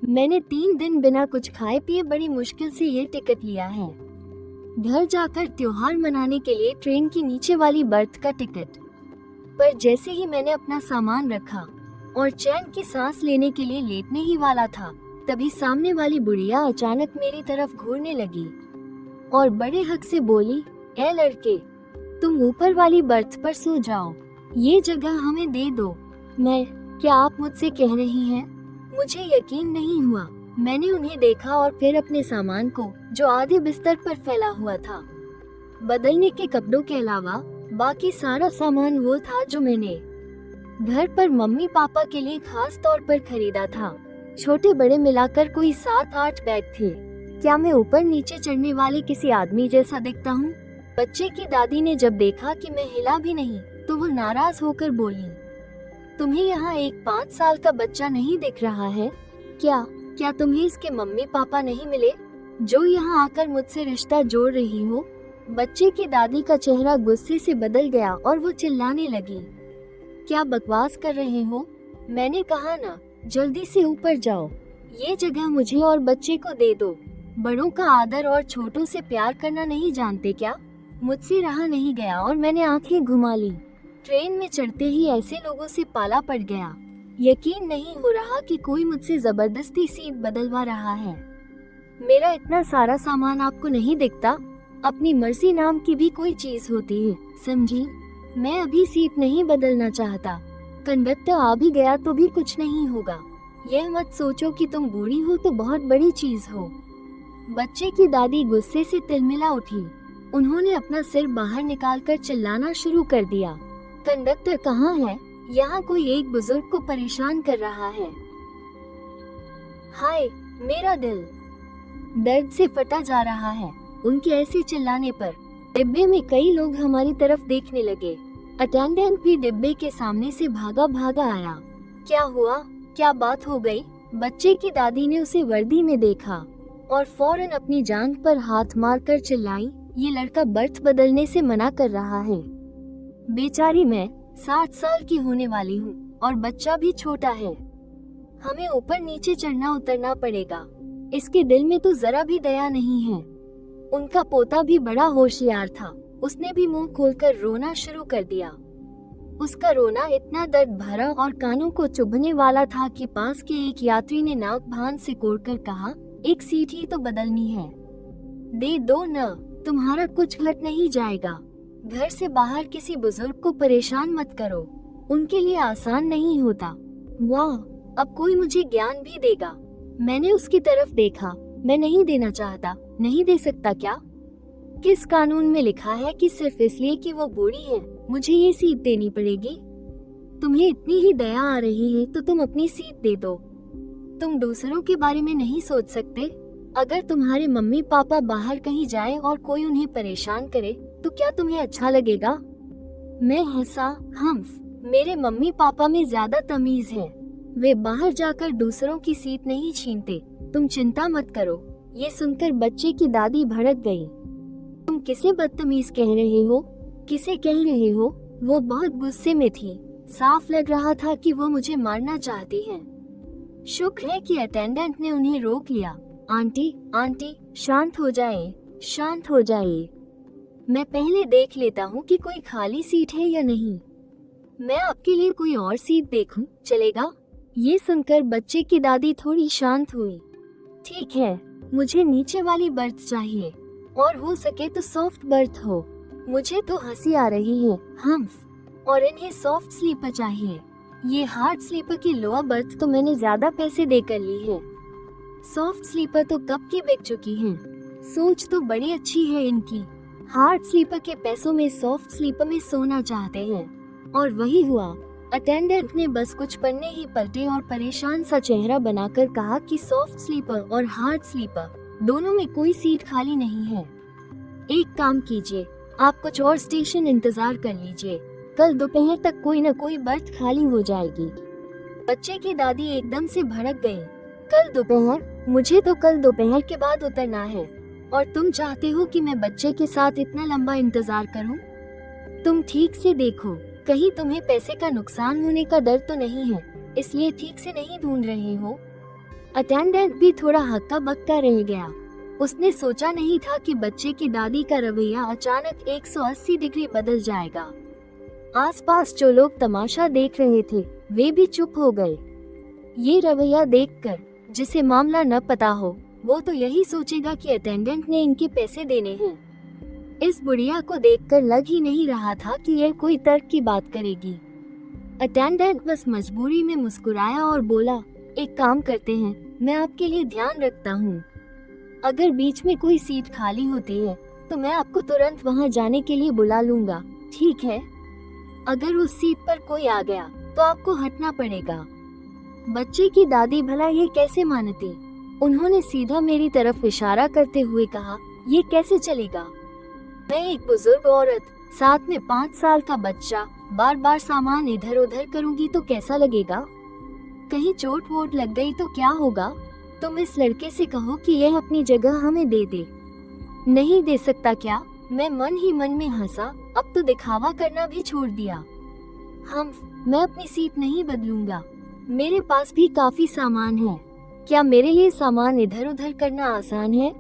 मैंने 3 दिन बिना कुछ खाए पिए बड़ी मुश्किल से ये टिकट लिया है। घर जाकर त्योहार मनाने के लिए ट्रेन की नीचे वाली बर्थ का टिकट। पर जैसे ही मैंने अपना सामान रखा और चैन की सांस लेने के लिए लेटने ही वाला था, तभी सामने वाली बुढ़िया अचानक मेरी तरफ घूरने लगी और बड़े हक से बोली, ए लड़के, तुम ऊपर वाली बर्थ पर सो जाओ, ये जगह हमें दे दो। क्या आप मुझसे कह रही हैं? मुझे यकीन नहीं हुआ। मैंने उन्हें देखा और फिर अपने सामान को, जो आधे बिस्तर पर फैला हुआ था, बदलने के कपड़ों के अलावा बाकी सारा सामान वो था जो मैंने घर पर मम्मी पापा के लिए खास तौर पर खरीदा था। छोटे बड़े मिलाकर कोई 7-8 बैग थे। क्या मैं ऊपर नीचे चढ़ने वाले किसी आदमी जैसा दिखता हूँ? बच्चे की दादी ने जब देखा कि मैं हिला भी नहीं, तो वो नाराज होकर बोली, तुम्हें यहाँ एक 5 साल का बच्चा नहीं दिख रहा है क्या तुम्हें इसके मम्मी पापा नहीं मिले जो यहाँ आकर मुझसे रिश्ता जोड़ रही हो? बच्चे की दादी का चेहरा गुस्से से बदल गया और वो चिल्लाने लगी, क्या बकवास कर रहे हो? मैंने कहा ना, जल्दी से ऊपर जाओ, ये जगह मुझे और बच्चे को दे दो। बड़ों का आदर और छोटों से प्यार करना नहीं जानते क्या? मुझसे रहा नहीं गया और मैंने आंखें घुमा ली। ट्रेन में चढ़ते ही ऐसे लोगों से पाला पड़ गया। यकीन नहीं हो रहा कि कोई मुझसे जबरदस्ती सीट बदलवा रहा है। मेरा इतना सारा सामान आपको नहीं दिखता? अपनी मर्जी नाम की भी कोई चीज होती है, समझी? मैं अभी सीट नहीं बदलना चाहता। कंडक्टर आ भी गया तो भी कुछ नहीं होगा। यह मत सोचो कि तुम बूढ़ी हो तो बहुत बड़ी चीज हो। बच्चे की दादी गुस्से से तिलमिला उठी। उन्होंने अपना सिर बाहर निकालकर चिल्लाना शुरू कर दिया, कंडक्टर कहाँ है? यहाँ कोई एक बुजुर्ग को परेशान कर रहा है। हाय, मेरा दिल दर्द से फटा जा रहा है उनके ऐसे चिल्लाने पर। डिब्बे में कई लोग हमारी तरफ देखने लगे। अटेंडेंट भी डिब्बे के सामने से भागा भागा आया। क्या हुआ? क्या बात हो गई? बच्चे की दादी ने उसे वर्दी में देखा और फौरन अपनी जांघ पर हाथ मारकर चिल्लाई, ये लड़का बर्थ बदलने से मना कर रहा है। बेचारी मैं 60 साल की होने वाली हूँ और बच्चा भी छोटा है। हमें ऊपर नीचे चढ़ना उतरना पड़ेगा। इसके दिल में तो जरा भी दया नहीं है। उनका पोता भी बड़ा होशियार था। उसने भी मुंह खोलकर रोना शुरू कर दिया। उसका रोना इतना दर्द भरा और कानों को चुभने वाला था कि पास के एक यात्री ने नाक भान से कोड़कर कहा, एक सीट ही तो बदलनी है, दे दो न, तुम्हारा कुछ घट नहीं जाएगा। घर से बाहर किसी बुजुर्ग को परेशान मत करो, उनके लिए आसान नहीं होता। वाह, अब कोई मुझे ज्ञान भी देगा। मैंने उसकी तरफ देखा। मैं नहीं देना चाहता। नहीं दे सकता क्या? किस कानून में लिखा है कि सिर्फ इसलिए कि वो बूढ़ी है मुझे ये सीट देनी पड़ेगी? तुम्हें इतनी ही दया आ रही है तो तुम अपनी सीट दे दो। तुम दूसरों के बारे में नहीं सोच सकते? अगर तुम्हारे मम्मी पापा बाहर कहीं जाएं और कोई उन्हें परेशान करे तो क्या तुम्हें अच्छा लगेगा? मैं हंसा। मेरे मम्मी पापा में ज्यादा तमीज है। वे बाहर जाकर दूसरों की सीट नहीं छीनते। तुम चिंता मत करो। ये सुनकर बच्चे की दादी भड़क गई। तुम किसे बदतमीज कह रहे हो? किसे कह रहे हो? वो बहुत गुस्से में थी। साफ लग रहा था कि वो मुझे मारना चाहती है। शुक्र है कि अटेंडेंट ने उन्हें रोक लिया। आंटी, शांत हो जाए, शांत हो जाए। मैं पहले देख लेता हूँ कि कोई खाली सीट है या नहीं। मैं आपके लिए कोई और सीट देखूं, चलेगा? ये सुनकर बच्चे की दादी थोड़ी शांत हुई। ठीक है, मुझे नीचे वाली बर्थ चाहिए और हो सके तो सॉफ्ट बर्थ हो। मुझे तो हंसी आ रही है। और इन्हें सॉफ्ट स्लीपर चाहिए। ये हार्ड स्लीपर की लोअर बर्थ तो मैंने ज्यादा पैसे देकर ली है। सॉफ्ट स्लीपर तो कब की बिक चुकी हैं। सोच तो बड़ी अच्छी है इनकी। हार्ड स्लीपर के पैसों में सॉफ्ट स्लीपर में सोना चाहते हैं। और वही हुआ। अटेंडेंट ने बस कुछ पन्ने ही पलटे और परेशान सा चेहरा बनाकर कहा कि सॉफ्ट स्लीपर और हार्ड स्लीपर दोनों में कोई सीट खाली नहीं है। एक काम कीजिए, आप कुछ और स्टेशन इंतजार कर लीजिए। कल दोपहर तक कोई न कोई बर्थ खाली हो जाएगी। बच्चे की दादी एकदम से भड़क गई। कल दोपहर? मुझे तो कल दोपहर के बाद उतरना है और तुम चाहते हो कि मैं बच्चे के साथ इतना लंबा इंतजार करूं? तुम ठीक से देखो, कहीं तुम्हें पैसे का नुकसान होने का डर तो नहीं है, इसलिए ठीक से नहीं ढूंढ रहे हो? अटेंडेंट भी थोड़ा हक्का बक्का रह गया। उसने सोचा नहीं था कि बच्चे की दादी का रवैया अचानक 180 डिग्री बदल जाएगा। आसपास जो लोग तमाशा देख रहे थे वे भी चुप हो गए। ये रवैया देखकर जिसे मामला न पता हो वो तो यही सोचेगा कि अटेंडेंट ने इनके पैसे देने हैं। इस बुढ़िया को देखकर लग ही नहीं रहा था कि यह कोई तर्क की बात करेगी। अटेंडेंट बस मजबूरी में मुस्कुराया और बोला, एक काम करते हैं, मैं आपके लिए ध्यान रखता हूँ। अगर बीच में कोई सीट खाली होती है तो मैं आपको तुरंत वहाँ जाने के लिए बुला लूंगा, ठीक है? अगर उस सीट पर कोई आ गया तो आपको हटना पड़ेगा। बच्चे की दादी भला ये कैसे मानती? उन्होंने सीधा मेरी तरफ इशारा करते हुए कहा, ये कैसे चलेगा? मैं एक बुजुर्ग औरत, साथ में 5 साल का बच्चा, बार बार सामान इधर उधर करूंगी तो कैसा लगेगा? कहीं चोट वोट लग गई तो क्या होगा? तुम इस लड़के से कहो कि यह अपनी जगह हमें दे दे। नहीं दे सकता क्या? मैं मन ही मन में हंसा। अब तो दिखावा करना भी छोड़ दिया। मैं अपनी सीट नहीं बदलूंगा। मेरे पास भी काफी सामान है। क्या मेरे लिए सामान इधर उधर करना आसान है?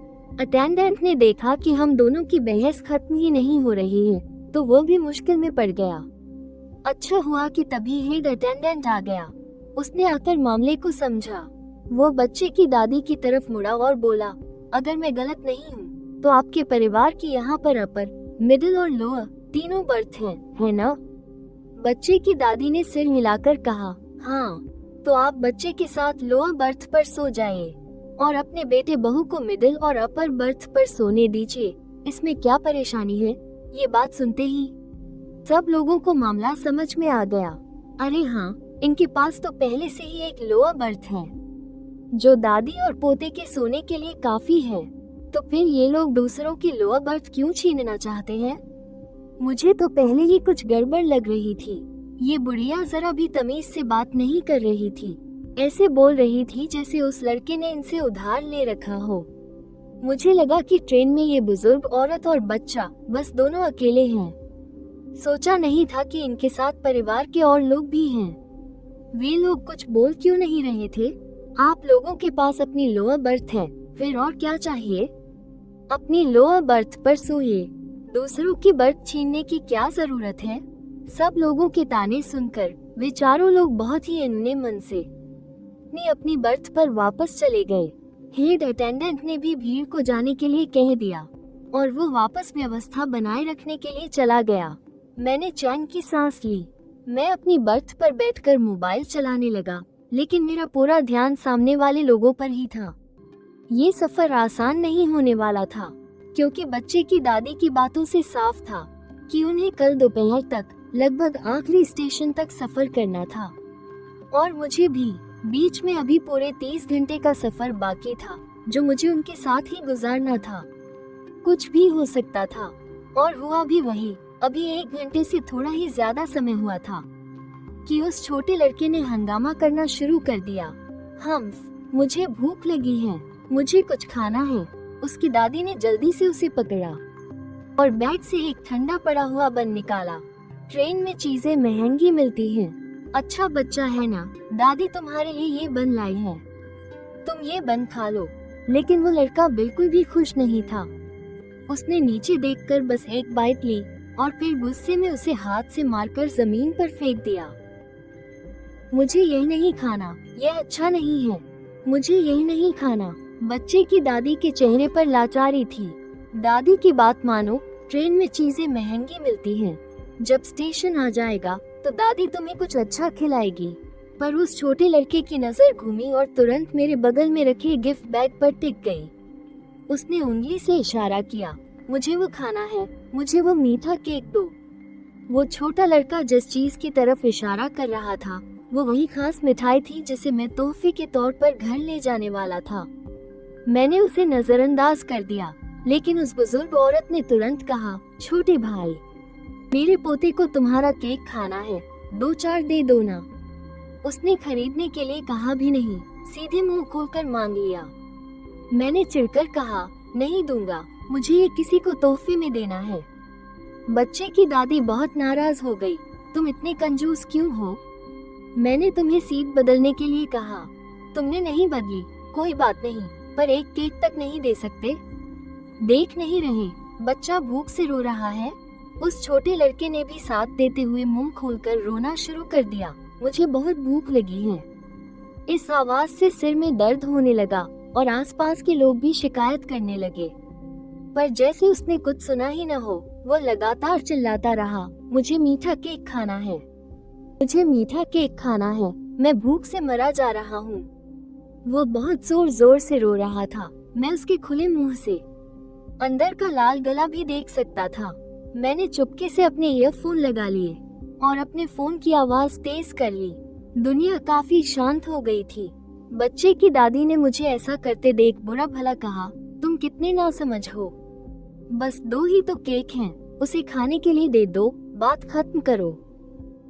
अटेंडेंट ने देखा कि हम दोनों की बहस खत्म ही नहीं हो रही है तो वो भी मुश्किल में पड़ गया। अच्छा हुआ कि तभी हेड अटेंडेंट आ गया। उसने आकर मामले को समझा। वो बच्चे की दादी की तरफ मुड़ा और बोला, अगर मैं गलत नहीं हूँ तो आपके परिवार की यहाँ पर अपर, मिडिल और लोअर तीनों बर्थ हैं, है ना? बच्चे की दादी ने सिर हिलाकर कहा, हाँ। तो आप बच्चे के साथ लोअर बर्थ पर सो जाइए और अपने बेटे बहू को मिडिल और अपर बर्थ पर सोने दीजिए। इसमें क्या परेशानी है? ये बात सुनते ही सब लोगों को मामला समझ में आ गया। अरे हाँ, इनके पास तो पहले से ही एक लोअर बर्थ है जो दादी और पोते के सोने के लिए काफी है। तो फिर ये लोग दूसरों की लोअर बर्थ क्यों छीनना चाहते हैं? मुझे तो पहले ही कुछ गड़बड़ लग रही थी। ये बुढ़िया जरा भी तमीज से बात नहीं कर रही थी। ऐसे बोल रही थी जैसे उस लड़के ने इनसे उधार ले रखा हो। मुझे लगा कि ट्रेन में ये बुजुर्ग औरत और बच्चा बस दोनों अकेले हैं। सोचा नहीं था कि इनके साथ परिवार के और लोग भी हैं। वे लोग कुछ बोल क्यों नहीं रहे थे? आप लोगों के पास अपनी लोअर बर्थ है, फिर और क्या चाहिए? अपनी लोअर बर्थ पर सोइए। दूसरों की बर्थ छीनने की क्या जरूरत है? सब लोगों के ताने सुनकर वे चारों लोग बहुत ही अन्य मन से अपनी बर्थ पर वापस चले गए। हेड अटेंडेंट ने भी भीड़ को जाने के लिए कह दिया और वो वापस व्यवस्था बनाए रखने के लिए चला गया। मैंने चैन की सांस ली। मैं अपनी बर्थ पर बैठकर मोबाइल चलाने लगा, लेकिन मेरा पूरा ध्यान सामने वाले लोगों पर ही था। ये सफर आसान नहीं होने वाला था, क्योंकि बच्चे की दादी की बातों से साफ था कि उन्हें कल दोपहर तक लगभग आखिरी स्टेशन तक सफर करना था और मुझे भी। बीच में अभी पूरे 30 घंटे का सफर बाकी था जो मुझे उनके साथ ही गुजारना था। कुछ भी हो सकता था और हुआ भी वही। अभी 1 घंटे से थोड़ा ही ज्यादा समय हुआ था कि उस छोटे लड़के ने हंगामा करना शुरू कर दिया। मुझे भूख लगी है, मुझे कुछ खाना है। उसकी दादी ने जल्दी से उसे पकड़ा और बैग से एक ठंडा पड़ा हुआ बन निकाला। ट्रेन में चीजें महंगी मिलती हैं। अच्छा बच्चा है ना, दादी तुम्हारे लिए ये बन लाई है, तुम ये बन खा लो। लेकिन वो लड़का बिल्कुल भी खुश नहीं था। उसने नीचे देखकर बस एक बाइट ली और फिर गुस्से में उसे हाथ से मारकर जमीन पर फेंक दिया। मुझे यही नहीं खाना, यह अच्छा नहीं है, मुझे यही नहीं खाना। बच्चे की दादी के चेहरे पर लाचारी थी। दादी की बात मानो, ट्रेन में चीजें महंगी मिलती हैं। जब स्टेशन आ जाएगा तो दादी तुम्हें कुछ अच्छा खिलाएगी। पर उस छोटे लड़के की नजर घूमी और तुरंत मेरे बगल में रखे गिफ्ट बैग पर टिक गई। उसने उंगली से इशारा किया, मुझे वो खाना है, मुझे वो मीठा केक दो। वो छोटा लड़का जिस चीज की तरफ इशारा कर रहा था वो वही खास मिठाई थी जिसे मैं तोहफे के तौर पर घर ले जाने वाला था। मैंने उसे नजरअंदाज कर दिया, लेकिन उस बुजुर्ग औरत ने तुरंत कहा, छोटे भाई, मेरे पोते को तुम्हारा केक खाना है, 2-4 दे दो ना। उसने खरीदने के लिए कहा भी नहीं, सीधे मुंह खोलकर मांग लिया। मैंने चिढ़कर कहा, नहीं दूंगा, मुझे ये किसी को तोहफे में देना है। बच्चे की दादी बहुत नाराज हो गई, तुम इतने कंजूस क्यों हो? मैंने तुम्हें सीट बदलने के लिए कहा, तुमने नहीं बदली, कोई बात नहीं, पर एक केक तक नहीं दे सकते? देख नहीं रहे, बच्चा भूख से रो रहा है। उस छोटे लड़के ने भी साथ देते हुए मुंह खोलकर रोना शुरू कर दिया। मुझे बहुत भूख लगी है। इस आवाज से सिर में दर्द होने लगा और आसपास के लोग भी शिकायत करने लगे। पर जैसे उसने कुछ सुना ही न हो, वो लगातार चिल्लाता रहा, मुझे मीठा केक खाना है, मुझे मीठा केक खाना है, मैं भूख से मरा जा रहा हूँ। वो बहुत जोर जोर से रो रहा था। मैं उसके खुले मुंह से अंदर का लाल गला भी देख सकता था। मैंने चुपके से अपने ईयरफोन लगा लिए और अपने फोन की आवाज तेज कर ली। दुनिया काफी शांत हो गई थी। बच्चे की दादी ने मुझे ऐसा करते देख बुरा भला कहा, तुम कितने नासमझ हो, बस 2 ही तो केक हैं, उसे खाने के लिए दे दो, बात खत्म करो,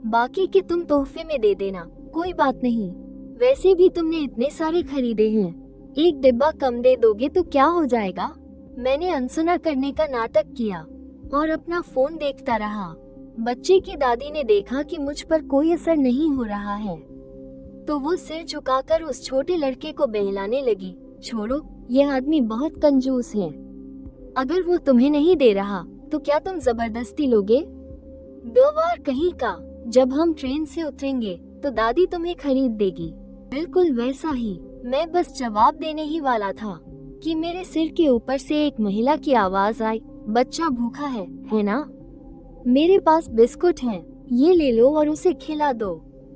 बाकी के तुम तोहफे में दे देना, कोई बात नहीं, वैसे भी तुमने इतने सारे खरीदे हैं, एक डिब्बा कम दे दोगे तो क्या हो जाएगा। मैंने अनसुना करने का नाटक किया और अपना फोन देखता रहा। बच्चे की दादी ने देखा कि मुझ पर कोई असर नहीं हो रहा है, तो वो सिर झुकाकर उस छोटे लड़के को बहलाने लगी, छोड़ो, यह आदमी बहुत कंजूस है, अगर वो तुम्हें नहीं दे रहा तो क्या तुम जबरदस्ती लोगे। 2 बार कहीं का, जब हम ट्रेन से उतरेंगे तो दादी तुम्हें खरीद देगी। बिल्कुल वैसा ही। मैं बस जवाब देने ही वाला था कि मेरे सिर के ऊपर से एक महिला की आवाज आई, बच्चा भूखा है ना? मेरे पास बिस्कुट हैं, ये ले लो और उसे खिला दो।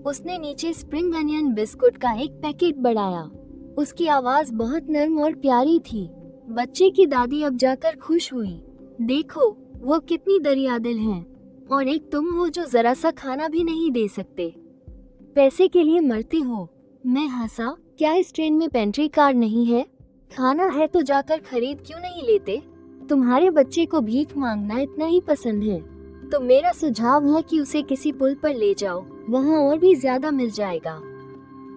उसने नीचे स्प्रिंग अनियन बिस्कुट का एक पैकेट बढ़ाया। उसकी आवाज बहुत नरम और प्यारी थी। बच्चे की दादी अब जाकर खुश हुई। देखो वो कितनी दरियादिल हैं, और एक तुम हो जो जरा सा खाना भी नहीं दे सकते, पैसे के लिए मरते हो। मैं हंसा, क्या इस ट्रेन में पेंट्री कार नहीं है? खाना है तो जाकर खरीद क्यों नहीं लेते? तुम्हारे बच्चे को भीख मांगना इतना ही पसंद है तो मेरा सुझाव है कि उसे किसी पुल पर ले जाओ, वहाँ और भी ज्यादा मिल जाएगा।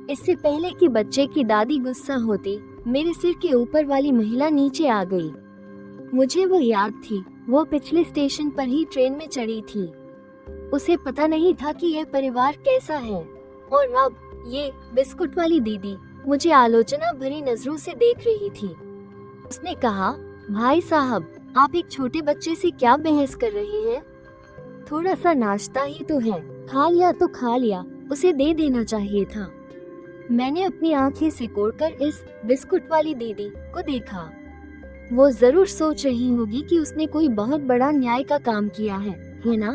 इससे पहले कि बच्चे की दादी गुस्सा होती, मेरे सिर के ऊपर वाली महिला नीचे आ गई। मुझे वो याद थी, वो पिछले स्टेशन पर ही ट्रेन में चढ़ी थी। उसे पता नहीं था कि यह परिवार कैसा है। और अब ये बिस्कुट वाली दीदी मुझे आलोचना भरी नजरों से देख रही थी। उसने कहा, भाई साहब, आप एक छोटे बच्चे से क्या बहस कर रहे हैं? थोड़ा सा नाश्ता ही तो है, खा लिया तो खा लिया, उसे दे देना चाहिए था। मैंने अपनी आंखें सिकोड़कर इस बिस्कुट वाली दीदी को देखा। वो जरूर सोच रही होगी कि उसने कोई बहुत बड़ा न्याय का काम किया है ना?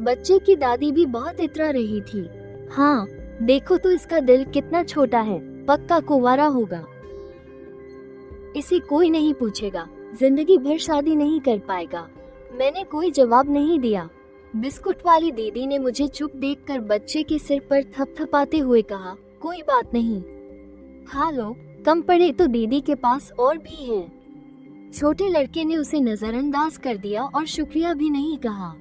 बच्चे की दादी भी बहुत इतरा रही थी। हाँ, देखो तो इसका दिल कितना छोटा है, पक्का कुंवारा होगा, इसे कोई नहीं पूछेगा, जिंदगी भर शादी नहीं कर पाएगा। मैंने कोई जवाब नहीं दिया। बिस्कुट वाली दीदी ने मुझे चुप देखकर बच्चे के सिर पर थपथपाते हुए कहा, कोई बात नहीं, खा लो, कम पड़े तो दीदी के पास और भी है। छोटे लड़के ने उसे नजरअंदाज कर दिया और शुक्रिया भी नहीं कहा।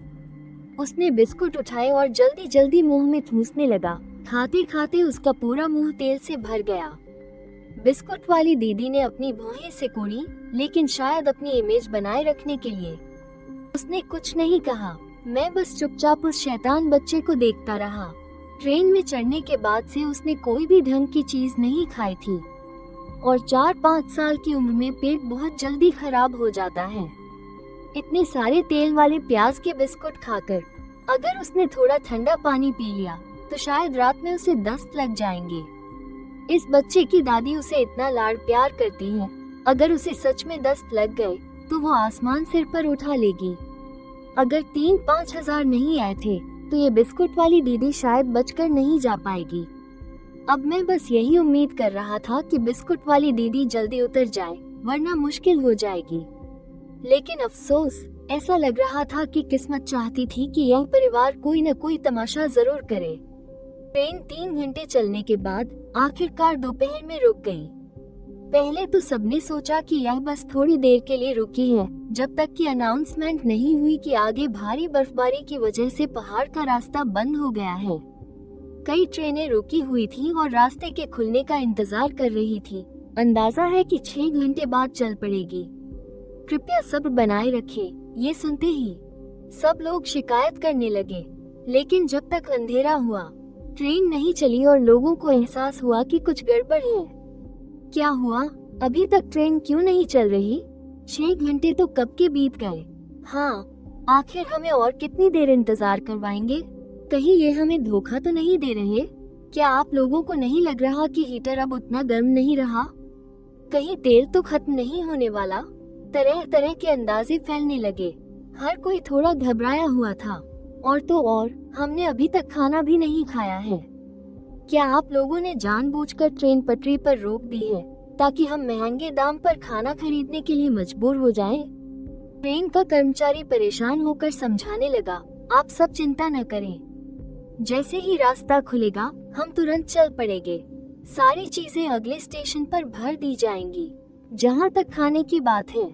उसने बिस्कुट उठाए और जल्दी जल्दी मुंह में ठूंसने लगा। खाते खाते उसका पूरा मुंह तेल से भर गया। बिस्कुट वाली दीदी ने अपनी भौहें सिकोड़ी, लेकिन शायद अपनी इमेज बनाए रखने के लिए। उसने कुछ नहीं कहा। मैं बस चुपचाप उस शैतान बच्चे को देखता रहा। ट्रेन में चढ़ने के बाद से उसने कोई भी ढंग की चीज नहीं खाई थी, और 4-5 साल की उम्र में पेट बहुत जल्दी खराब हो जाता है। इतने सारे तेल वाले प्याज के बिस्कुट खाकर अगर उसने थोड़ा ठंडा पानी पी लिया तो शायद रात में उसे दस्त लग जाएंगे। इस बच्चे की दादी उसे इतना लाड प्यार करती है, अगर उसे सच में दस्त लग गए तो वो आसमान सिर पर उठा लेगी। अगर 3-5 हजार नहीं आए थे तो ये बिस्कुट वाली दीदी शायद बचकर नहीं जा पाएगी। अब मैं बस यही उम्मीद कर रहा था कि बिस्कुट वाली दीदी जल्दी उतर जाए, वरना मुश्किल हो जाएगी। लेकिन अफसोस, ऐसा लग रहा था कि किस्मत चाहती थी कि यह परिवार कोई न कोई तमाशा जरूर करे। ट्रेन 3 घंटे चलने के बाद आखिरकार दोपहर में रुक गई। पहले तो सबने सोचा कि यह बस थोड़ी देर के लिए रुकी है, जब तक कि अनाउंसमेंट नहीं हुई कि आगे भारी बर्फबारी की वजह से पहाड़ का रास्ता बंद हो गया है। कई ट्रेनें रुकी हुई थी और रास्ते के खुलने का इंतजार कर रही थी। अंदाजा है कि 6 घंटे बाद चल पड़ेगी। कृपया सब्र बनाए रखें। ये सुनते ही सब लोग शिकायत करने लगे, लेकिन जब तक अंधेरा हुआ ट्रेन नहीं चली और लोगों को एहसास हुआ कि कुछ गड़बड़ है। क्या हुआ? अभी तक ट्रेन क्यों नहीं चल रही? 6 घंटे तो कब के बीत गए। हाँ, आखिर हमें और कितनी देर इंतजार करवाएंगे? कहीं ये हमें धोखा तो नहीं दे रहे? क्या आप लोगों को नहीं लग रहा कि हीटर अब उतना गर्म नहीं रहा? कहीं तेल तो खत्म नहीं होने वाला? तरह तरह के अंदाजे फैलने लगे। हर कोई थोड़ा घबराया हुआ था। और तो और, हमने अभी तक खाना भी नहीं खाया है। क्या आप लोगों ने जानबूझकर ट्रेन पटरी पर रोक दी है ताकि हम महंगे दाम पर खाना खरीदने के लिए मजबूर हो जाएं? ट्रेन का कर्मचारी परेशान होकर समझाने लगा, आप सब चिंता न करें। जैसे ही रास्ता खुलेगा हम तुरंत चल पड़ेंगे। सारी चीजें अगले स्टेशन पर भर दी जाएंगी। जहाँ तक खाने की बात है,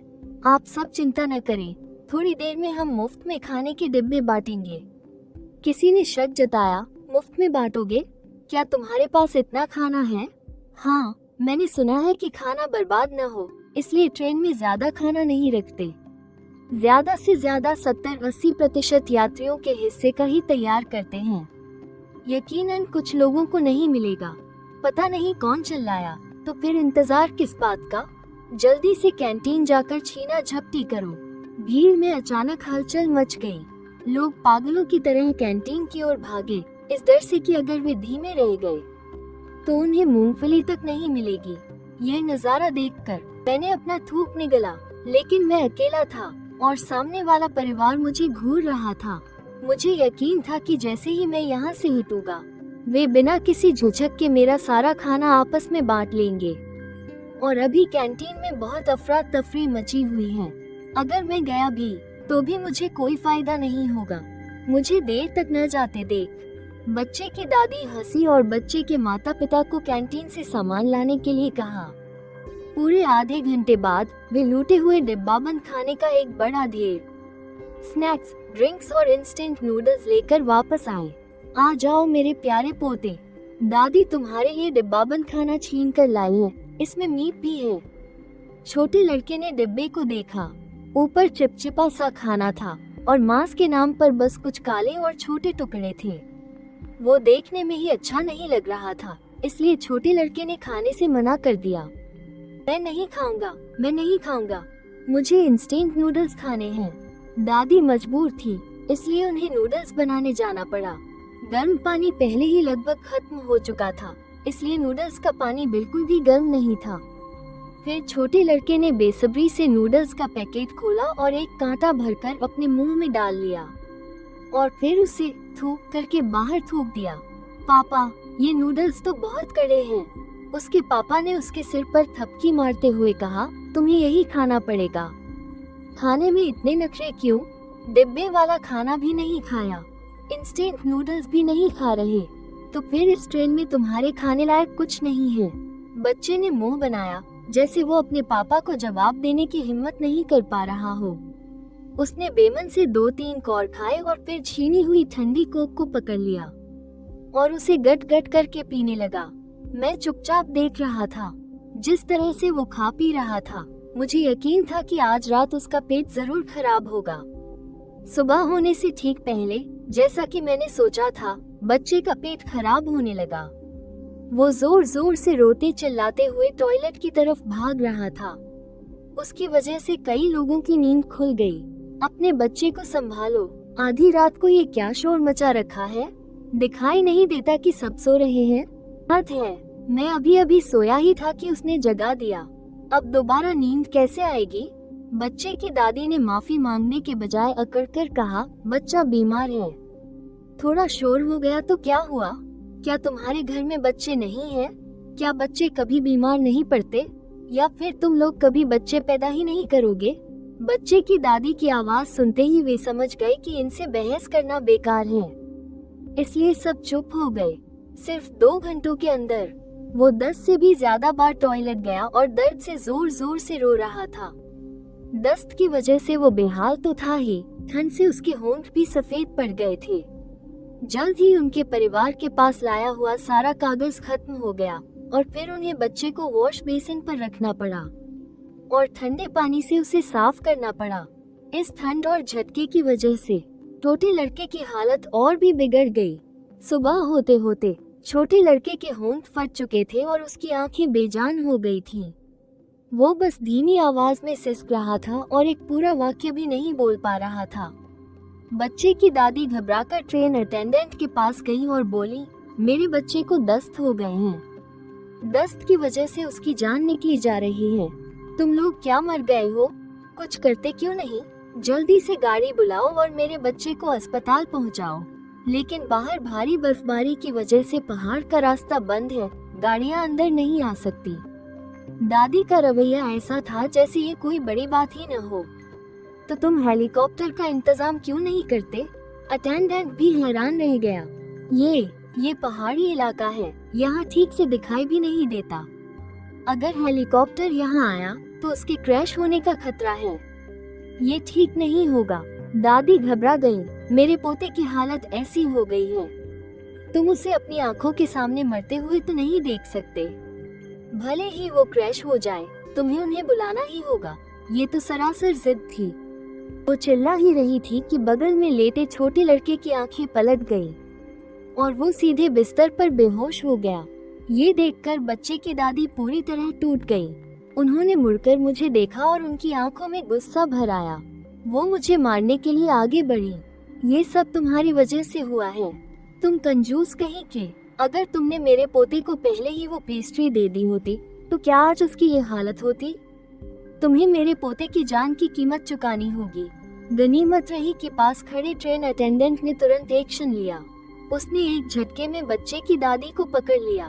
आप सब चिंता न करें, थोड़ी देर में हम मुफ्त में खाने के डिब्बे बांटेंगे। किसी ने शक जताया, मुफ्त में बांटोगे? क्या तुम्हारे पास इतना खाना है? हाँ, मैंने सुना है कि खाना बर्बाद न हो, इसलिए ट्रेन में ज्यादा खाना नहीं रखते। ज्यादा से ज्यादा 70-80% यात्रियों के हिस्से का ही तैयार करते हैं। यकीनन कुछ लोगों को नहीं मिलेगा। पता नहीं कौन चिल्लाया, तो फिर इंतजार किस बात का? जल्दी से कैंटीन जाकर छीना झपटी करो। भीड़ में अचानक हलचल मच गई। लोग पागलों की तरह कैंटीन की ओर भागे, इस डर से कि अगर वे धीमे रह गए तो उन्हें मूंगफली तक नहीं मिलेगी। यह नजारा देखकर मैंने अपना थूक निगला, लेकिन मैं अकेला था और सामने वाला परिवार मुझे घूर रहा था। मुझे यकीन था कि जैसे ही मैं यहाँ से हटूंगा, वे बिना किसी झिझक के मेरा सारा खाना आपस में बांट लेंगे। और अभी कैंटीन में बहुत अफरा तफरी मची हुई है। अगर मैं गया भी तो भी मुझे कोई फायदा नहीं होगा। मुझे देर तक न जाते देख। बच्चे की दादी हंसी और बच्चे के माता पिता को कैंटीन से सामान लाने के लिए कहा। पूरे आधे घंटे बाद वे लूटे हुए डिब्बाबंद खाने का एक बड़ा ढेर स्नैक्स, ड्रिंक्स और इंस्टेंट नूडल्स लेकर वापस आए। आ जाओ मेरे प्यारे पोते, दादी तुम्हारे लिए डिब्बाबंद खाना छीन कर लाई है, इसमें मीट भी है। छोटे लड़के ने डिब्बे को देखा। ऊपर चिपचिपा सा खाना था और मांस के नाम पर बस कुछ काले और छोटे टुकड़े थे। वो देखने में ही अच्छा नहीं लग रहा था, इसलिए छोटे लड़के ने खाने से मना कर दिया। मैं नहीं खाऊंगा, मैं नहीं खाऊंगा, मुझे इंस्टेंट नूडल्स खाने हैं। दादी मजबूर थी, इसलिए उन्हें नूडल्स बनाने जाना पड़ा। गर्म पानी पहले ही लगभग खत्म हो चुका था, इसलिए नूडल्स का पानी बिल्कुल भी गर्म नहीं था। फिर छोटे लड़के ने बेसब्री से नूडल्स का पैकेट खोला और एक कांटा भरकर अपने मुंह में डाल लिया और फिर उसे थूक करके बाहर थूक दिया। पापा, ये नूडल्स तो बहुत कड़े हैं। उसके पापा ने उसके सिर पर थपकी मारते हुए कहा, तुम्हें यही खाना पड़ेगा। खाने में इतने नखरे क्यों? डिब्बे वाला खाना भी नहीं खाया, इंस्टेंट नूडल्स भी नहीं खा रहे, तो फिर इस ट्रेन में तुम्हारे खाने लायक कुछ नहीं है। बच्चे ने मुंह बनाया जैसे वो अपने पापा को जवाब देने की हिम्मत नहीं कर पा रहा हो। उसने बेमन से 2-3 कौर खाए और फिर छीनी हुई ठंडी कोक को पकड़ लिया और उसे गट गट करके पीने लगा। मैं चुपचाप देख रहा था जिस तरह से वो खा पी रहा था। मुझे यकीन था कि आज रात उसका पेट जरूर खराब होगा। सुबह होने से ठीक पहले, जैसा कि मैंने सोचा था, बच्चे का पेट खराब होने लगा। वो जोर जोर से रोते चिल्लाते हुए टॉयलेट की तरफ भाग रहा था। उसकी वजह से कई लोगों की नींद खुल गई। अपने बच्चे को संभालो, आधी रात को ये क्या शोर मचा रखा है? दिखाई नहीं देता कि सब सो रहे हैं? हद है, मैं अभी अभी सोया ही था कि उसने जगा दिया। अब दोबारा नींद कैसे आएगी? बच्चे की दादी ने माफी मांगने के बजाय अकड़कर कहा, बच्चा बीमार है। थोड़ा शोर हो गया तो क्या हुआ? क्या तुम्हारे घर में बच्चे नहीं हैं? क्या बच्चे कभी बीमार नहीं पड़ते? या फिर तुम लोग कभी बच्चे पैदा ही नहीं करोगे? बच्चे की दादी की आवाज सुनते ही वे समझ गए कि इनसे बहस करना बेकार है, इसलिए सब चुप हो गए। सिर्फ 2 घंटों के अंदर वो 10 से भी ज्यादा बार टॉयलेट गया और दर्द से जोर जोर से रो रहा था। दस्त की वजह से वो बेहाल तो था ही, ठंड से उसके होंठ भी सफेद पड़ गए थे। जल्द ही उनके परिवार के पास लाया हुआ सारा कागज खत्म हो गया और फिर उन्हें बच्चे को वॉश बेसिन पर रखना पड़ा और ठंडे पानी से उसे साफ करना पड़ा। इस ठंड और झटके की वजह से छोटे लड़के की हालत और भी बिगड़ गई। सुबह होते होते छोटे लड़के के होंठ फट चुके थे और उसकी आंखें बेजान हो गई थीं। वो बस धीमी आवाज में सिसक रहा था और एक पूरा वाक्य भी नहीं बोल पा रहा था। बच्चे की दादी घबराकर ट्रेन अटेंडेंट के पास गई और बोली, मेरे बच्चे को दस्त हो गए हैं। दस्त की वजह से उसकी जान निकली जा रही है। तुम लोग क्या मर गए हो? कुछ करते क्यों नहीं? जल्दी से गाड़ी बुलाओ और मेरे बच्चे को अस्पताल पहुंचाओ। लेकिन बाहर भारी बर्फबारी की वजह से पहाड़ का रास्ता बंद है, गाड़ियां अंदर नहीं आ सकती। दादी का रवैया ऐसा था जैसे ये कोई बड़ी बात ही न हो। तो तुम हेलीकॉप्टर का इंतजाम क्यों नहीं करते? अटेंडेंट भी हैरान रह गया। ये पहाड़ी इलाका है, यहाँ ठीक से दिखाई भी नहीं देता। अगर हेलीकॉप्टर यहाँ आया तो उसके क्रैश होने का खतरा है। ये ठीक नहीं होगा। दादी घबरा गई। मेरे पोते की हालत ऐसी हो गई है, तुम उसे अपनी आंखों के सामने मरते हुए तो नहीं देख सकते। भले ही वो क्रैश हो जाए, तुम्हें उन्हें बुलाना ही होगा। ये तो सरासर जिद थी। वो चिल्ला ही रही थी कि बगल में लेटे छोटे लड़के की आंखें पलट गई और वो सीधे बिस्तर पर बेहोश हो गया। ये देखकर बच्चे की दादी पूरी तरह टूट गई। उन्होंने मुड़कर मुझे देखा और उनकी आंखों में गुस्सा भर आया। वो मुझे मारने के लिए आगे बढ़ी। ये सब तुम्हारी वजह से हुआ है, तुम कंजूस कहीं के। अगर तुमने मेरे पोते को पहले ही वो पेस्ट्री दे दी होती तो क्या आज उसकी ये हालत होती? तुम्हें मेरे पोते की जान की कीमत चुकानी होगी। गनीमत रही कि पास खड़े ट्रेन अटेंडेंट ने तुरंत एक्शन लिया। उसने एक झटके में बच्चे की दादी को पकड़ लिया,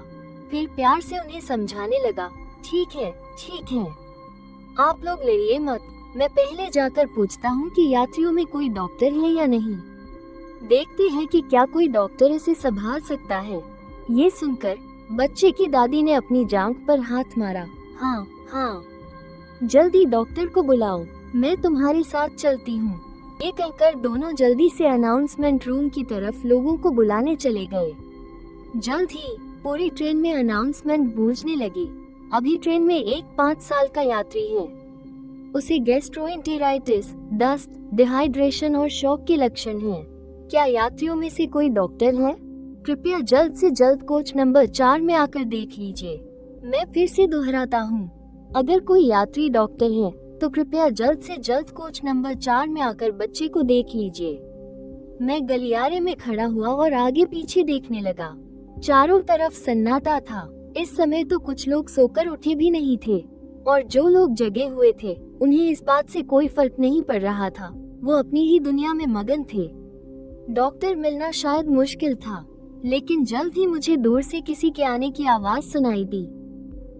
फिर प्यार से उन्हें समझाने लगा, ठीक है, आप लोग लड़िए मत। मैं पहले जाकर पूछता हूँ कि यात्रियों में कोई डॉक्टर है या नहीं। देखते हैं कि क्या कोई डॉक्टर इसे संभाल सकता है। ये सुनकर बच्चे की दादी ने अपनी जांघ पर हाथ मारा। हाँ, जल्दी डॉक्टर को बुलाओ, मैं तुम्हारे साथ चलती हूँ। ये कहकर दोनों जल्दी से अनाउंसमेंट रूम की तरफ लोगों को बुलाने चले गए। जल्द ही पूरी ट्रेन में अनाउंसमेंट गूंजने लगी। अभी ट्रेन में एक 5 साल का यात्री है। उसे गैस्ट्रोएंटेराइटिस, दस्त, डिहाइड्रेशन और शॉक के लक्षण हैं। क्या यात्रियों में से कोई डॉक्टर है? कृपया जल्द से जल्द कोच नंबर 4 में आकर देख लीजिए। मैं फिर से दोहराता हूँ, अगर कोई यात्री डॉक्टर है तो कृपया जल्द से जल्द कोच नंबर 4 में आकर बच्चे को देख लीजिए। मैं गलियारे में खड़ा हुआ और आगे पीछे देखने लगा। चारों तरफ सन्नाटा था। इस समय तो कुछ लोग सोकर उठे भी नहीं थे और जो लोग जगे हुए थे उन्हें इस बात से कोई फर्क नहीं पड़ रहा था। वो अपनी ही दुनिया में मगन थे। डॉक्टर मिलना शायद मुश्किल था, लेकिन जल्द ही मुझे दूर से किसी के आने की आवाज सुनाई दी,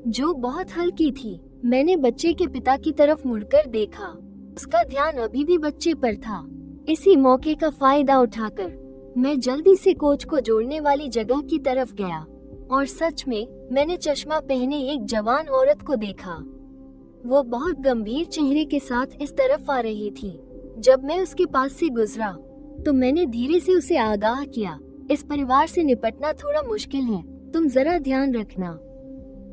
जो बहुत हल्की थी। मैंने बच्चे के पिता की तरफ मुड़कर देखा। उसका ध्यान अभी भी बच्चे पर था। इसी मौके का फायदा उठाकर मैं जल्दी से कोच को जोड़ने वाली जगह की तरफ गया और सच में मैंने चश्मा पहने एक जवान औरत को देखा। वो बहुत गंभीर चेहरे के साथ इस तरफ आ रही थी। जब मैं उसके पास से गुजरा तो मैंने धीरे से उसे आगाह किया, इस परिवार से निपटना थोड़ा मुश्किल है, तुम जरा ध्यान रखना।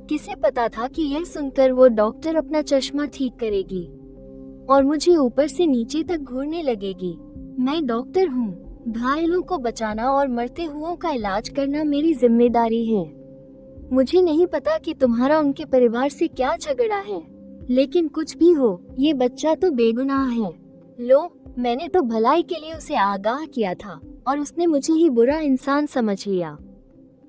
किसे पता था कि यह सुनकर वो डॉक्टर अपना चश्मा ठीक करेगी और मुझे ऊपर से नीचे तक घूरने लगेगी। मैं डॉक्टर हूँ, घायलों को बचाना और मरते हुओं का इलाज करना मेरी जिम्मेदारी है। मुझे नहीं पता कि तुम्हारा उनके परिवार से क्या झगड़ा है, लेकिन कुछ भी हो, ये बच्चा तो बेगुनाह है। लो, मैंने तो भलाई के लिए उसे आगाह किया था और उसने मुझे ही बुरा इंसान समझ लिया।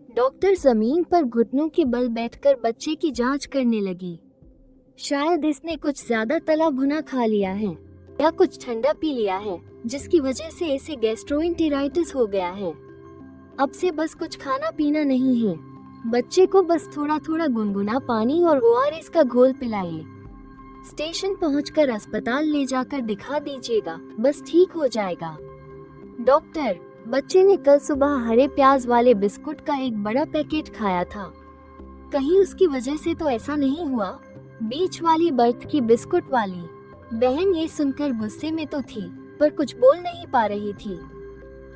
डॉक्टर जमीन पर घुटनों के बल बैठकर बच्चे की जांच करने लगी। शायद इसने कुछ ज्यादा तला भुना खा लिया है या कुछ ठंडा पी लिया है, जिसकी वजह से इसे गैस्ट्रोएंटेराइटिस हो गया है। अब से बस कुछ खाना पीना नहीं है, बच्चे को बस थोड़ा थोड़ा गुनगुना पानी और ORS का घोल पिलाइए। स्टेशन पहुंचकर अस्पताल ले जाकर दिखा दीजिएगा, बस ठीक हो जाएगा। डॉक्टर, बच्चे ने कल सुबह हरे प्याज वाले बिस्कुट का एक बड़ा पैकेट खाया था, कहीं उसकी वजह से तो ऐसा नहीं हुआ? बीच वाली बर्थ की बिस्कुट वाली बहन ये सुनकर गुस्से में तो थी, पर कुछ बोल नहीं पा रही थी।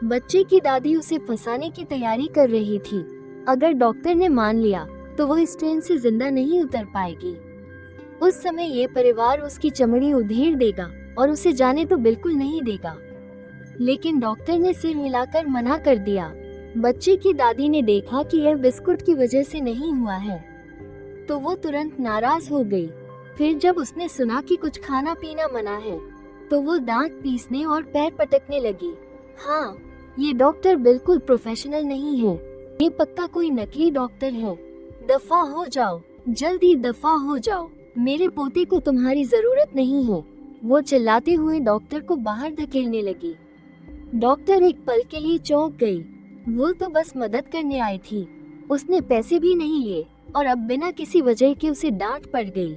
बच्चे की दादी उसे फंसाने की तैयारी कर रही थी। अगर डॉक्टर ने मान लिया तो वो इस ट्रेन से जिंदा नहीं उतर पाएगी। उस समय ये परिवार उसकी चमड़ी उधेड़ देगा और उसे जाने तो बिल्कुल नहीं देगा। लेकिन डॉक्टर ने सिर हिलाकर मना कर दिया। बच्चे की दादी ने देखा कि यह बिस्कुट की वजह से नहीं हुआ है तो वो तुरंत नाराज हो गई। फिर जब उसने सुना कि कुछ खाना पीना मना है तो वो दांत पीसने और पैर पटकने लगी। हाँ, ये डॉक्टर बिल्कुल प्रोफेशनल नहीं है, ये पक्का कोई नकली डॉक्टर है। दफा हो जाओ, जल्दी दफा हो जाओ, मेरे पोते को तुम्हारी जरूरत नहीं है, वो चिल्लाते हुए डॉक्टर को बाहर धकेलने लगी। डॉक्टर एक पल के लिए चौंक गई। वो तो बस मदद करने आई थी, उसने पैसे भी नहीं लिए और अब बिना किसी वजह के उसे डांट पड़ गई।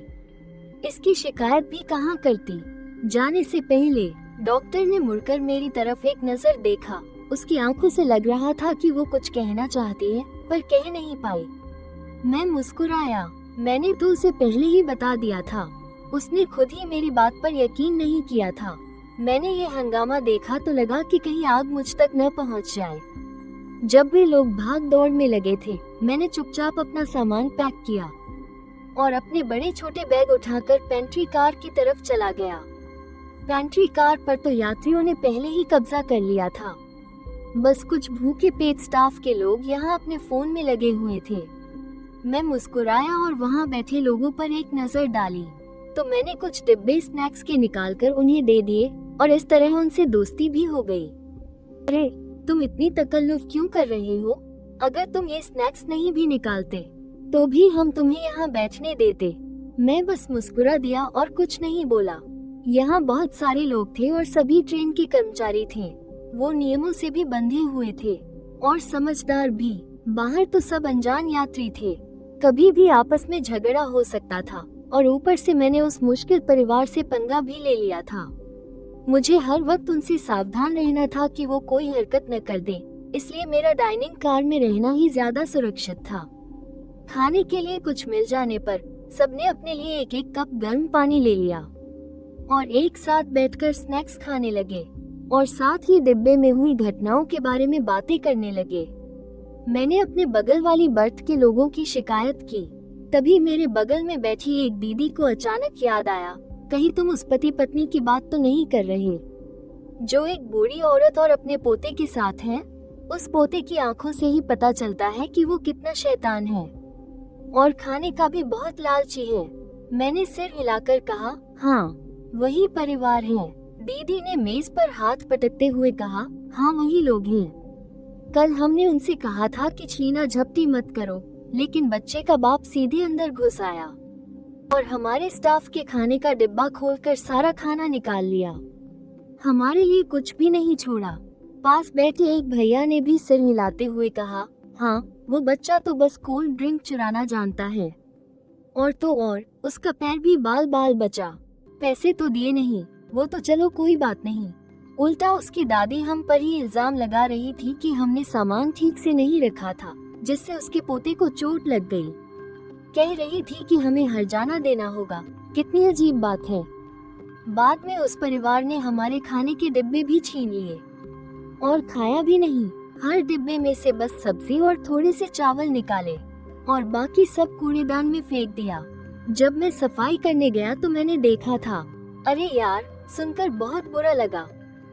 इसकी शिकायत भी कहाँ करती। जाने से पहले डॉक्टर ने मुड़कर मेरी तरफ एक नजर देखा। उसकी आंखों से लग रहा था कि वो कुछ कहना चाहती है पर कह नहीं पाई। मैं मुस्कुराया। मैंने तो उसे पहले ही बता दिया था। उसने खुद ही मेरी बात पर यकीन नहीं किया था। मैंने ये हंगामा देखा तो लगा कि कहीं आग मुझ तक न पहुंच जाए। जब वे लोग भाग दौड़ में लगे थे, मैंने चुपचाप अपना सामान पैक किया और अपने बड़े छोटे बैग उठाकर पेंट्री कार की तरफ चला गया। पेंट्री कार पर तो यात्रियों ने पहले ही कब्जा कर लिया था। बस कुछ भूखे पेट स्टाफ के लोग यहाँ अपने फोन में लगे हुए थे। मैं मुस्कुराया और वहाँ बैठे लोगों पर एक नजर डाली तो मैंने कुछ डिब्बे स्नैक्स के निकालकर उन्हें दे दिए और इस तरह उनसे दोस्ती भी हो गई। अरे, तुम इतनी तकल्लुफ क्यों कर रहे हो? अगर तुम ये स्नैक्स नहीं भी निकालते तो भी हम तुम्हें यहाँ बैठने देते। मैं बस मुस्कुरा दिया और कुछ नहीं बोला। यहाँ बहुत सारे लोग थे और सभी ट्रेन के कर्मचारी थे। वो नियमों से भी बंधे हुए थे और समझदार भी। बाहर तो सब अनजान यात्री थे, कभी भी आपस में झगड़ा हो सकता था और ऊपर से मैंने उस मुश्किल परिवार से पंगा भी ले लिया था। मुझे हर वक्त उनसे सावधान रहना था कि वो कोई हरकत न कर दें, इसलिए मेरा डाइनिंग कार में रहना ही ज्यादा सुरक्षित था। खाने के लिए कुछ मिल जाने पर सबने अपने लिए एक एक कप गर्म पानी ले लिया और एक साथ बैठकर स्नैक्स खाने लगे और साथ ही डिब्बे में हुई घटनाओं के बारे में बातें करने लगे। मैंने अपने बगल वाली बर्थ के लोगों की शिकायत की। तभी मेरे बगल में बैठी एक दीदी को अचानक याद आया, कहीं तुम उस पति पत्नी की बात तो नहीं कर रहे जो एक बूढ़ी औरत और अपने पोते के साथ है? उस पोते की आंखों से ही पता चलता है कि वो कितना शैतान है और खाने का भी बहुत लालची है। मैंने सिर हिलाकर कहा, हाँ, वही परिवार है। दीदी ने मेज पर हाथ पटकते हुए कहा, हाँ, वही लोग हैं। कल हमने उनसे कहा था कि छीना झपटी मत करो, लेकिन बच्चे का बाप सीधे अंदर घुस आया और हमारे स्टाफ के खाने का डिब्बा खोलकर सारा खाना निकाल लिया। हमारे लिए कुछ भी नहीं छोड़ा। पास बैठे एक भैया ने भी सिर हिलाते हुए कहा, हाँ, वो बच्चा तो बस कोल्ड ड्रिंक चुराना जानता है। और तो और, उसका पैर भी बाल बाल बचा। पैसे तो दिए नहीं, वो तो चलो कोई बात नहीं, उल्टा उसकी दादी हम पर ही इल्जाम लगा रही थी कि हमने सामान ठीक से नहीं रखा था, जिससे उसके पोते को चोट लग गई। कह रही थी कि हमें हर्जाना देना होगा। कितनी अजीब बात है। बाद में उस परिवार ने हमारे खाने के डिब्बे भी छीन लिए और खाया भी नहीं। हर डिब्बे में से बस सब्जी और थोड़े से चावल निकाले और बाकी सब कूड़ेदान में फेंक दिया। जब मैं सफाई करने गया तो मैंने देखा था। अरे यार, सुनकर बहुत बुरा लगा।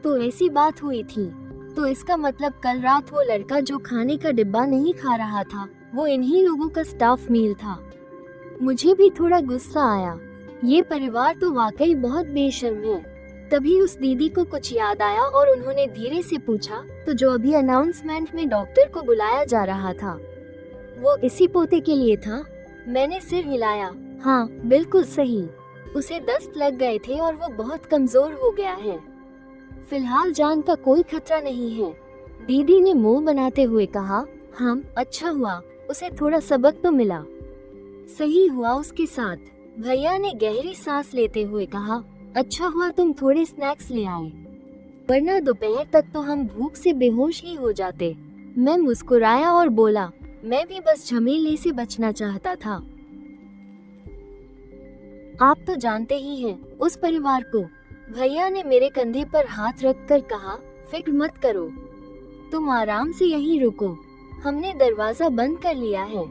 तो ऐसी बात हुई थी। तो इसका मतलब कल रात वो लड़का जो खाने का डिब्बा नहीं खा रहा था, वो इन्हीं लोगों का स्टाफ मील था। मुझे भी थोड़ा गुस्सा आया। ये परिवार तो वाकई बहुत बेशर्म है। तभी उस दीदी को कुछ याद आया और उन्होंने धीरे से पूछा, तो जो अभी अनाउंसमेंट में डॉक्टर को बुलाया जा रहा था, वो इसी पोते के लिए था? मैंने सिर हिलाया। हाँ, बिल्कुल सही। उसे दस्त लग गए थे और वो बहुत कमजोर हो गया है। फिलहाल जान का कोई खतरा नहीं है। दीदी ने मुंह बनाते हुए कहा, हाँ, अच्छा हुआ, उसे थोड़ा सबक तो मिला। सही हुआ उसके साथ। भैया ने गहरी सांस लेते हुए कहा, अच्छा हुआ तुम थोड़े स्नैक्स ले आए, वरना दोपहर तक तो हम भूख से बेहोश ही हो जाते। मैं मुस्कुराया और बोला, मैं भी बस झमेले से बचना चाहता था। आप तो जानते ही हैं उस परिवार को। भैया ने मेरे कंधे पर हाथ रखकर कहा, फिक्र मत करो, तुम आराम से यहीं रुको, हमने दरवाजा बंद कर लिया है।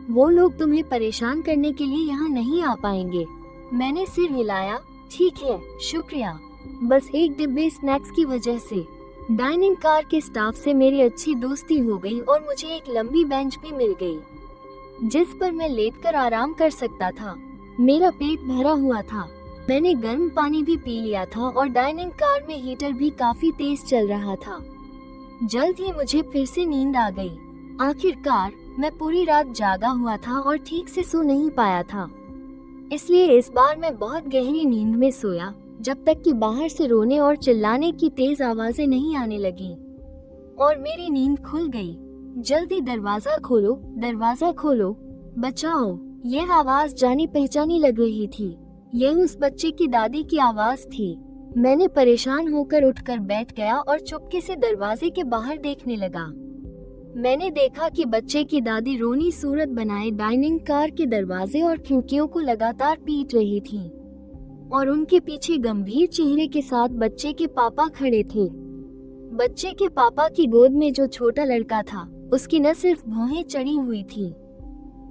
वो लोग तुम्हें परेशान करने के लिए यहाँ नहीं आ पाएंगे। मैंने सिर हिलाया, ठीक है, शुक्रिया, बस एक डिब्बे स्नैक्स की वजह से। डाइनिंग कार के स्टाफ से मेरी अच्छी दोस्ती हो गई और मुझे एक लंबी बेंच भी मिल गई जिस पर मैं लेटकर आराम कर सकता था। मेरा पेट भरा हुआ था। मैंने गर्म पानी भी पी लिया था और डाइनिंग कार में हीटर भी काफी तेज चल रहा था। जल्द ही मुझे फिर से नींद आ गई। आखिरकार मैं पूरी रात जागा हुआ था और ठीक से सो नहीं पाया था, इसलिए इस बार मैं बहुत गहरी नींद में सोया जब तक कि बाहर से रोने और चिल्लाने की तेज आवाजें नहीं आने लगी और मेरी नींद खुल गई। जल्दी दरवाजा खोलो, दरवाजा खोलो, बचाओ। यह आवाज जानी पहचानी लग रही थी। यह उस बच्चे की दादी की आवाज थी। मैंने परेशान होकर उठकर बैठ गया और चुपके से दरवाजे के बाहर देखने लगा। मैंने देखा कि बच्चे की दादी रोनी सूरत बनाए डाइनिंग कार के दरवाजे और खिड़कियों को लगातार पीट रही थी और उनके पीछे गंभीर चेहरे के साथ बच्चे के पापा खड़े थे। बच्चे के पापा की गोद में जो छोटा लड़का था उसकी न सिर्फ भौहें चढ़ी हुई थी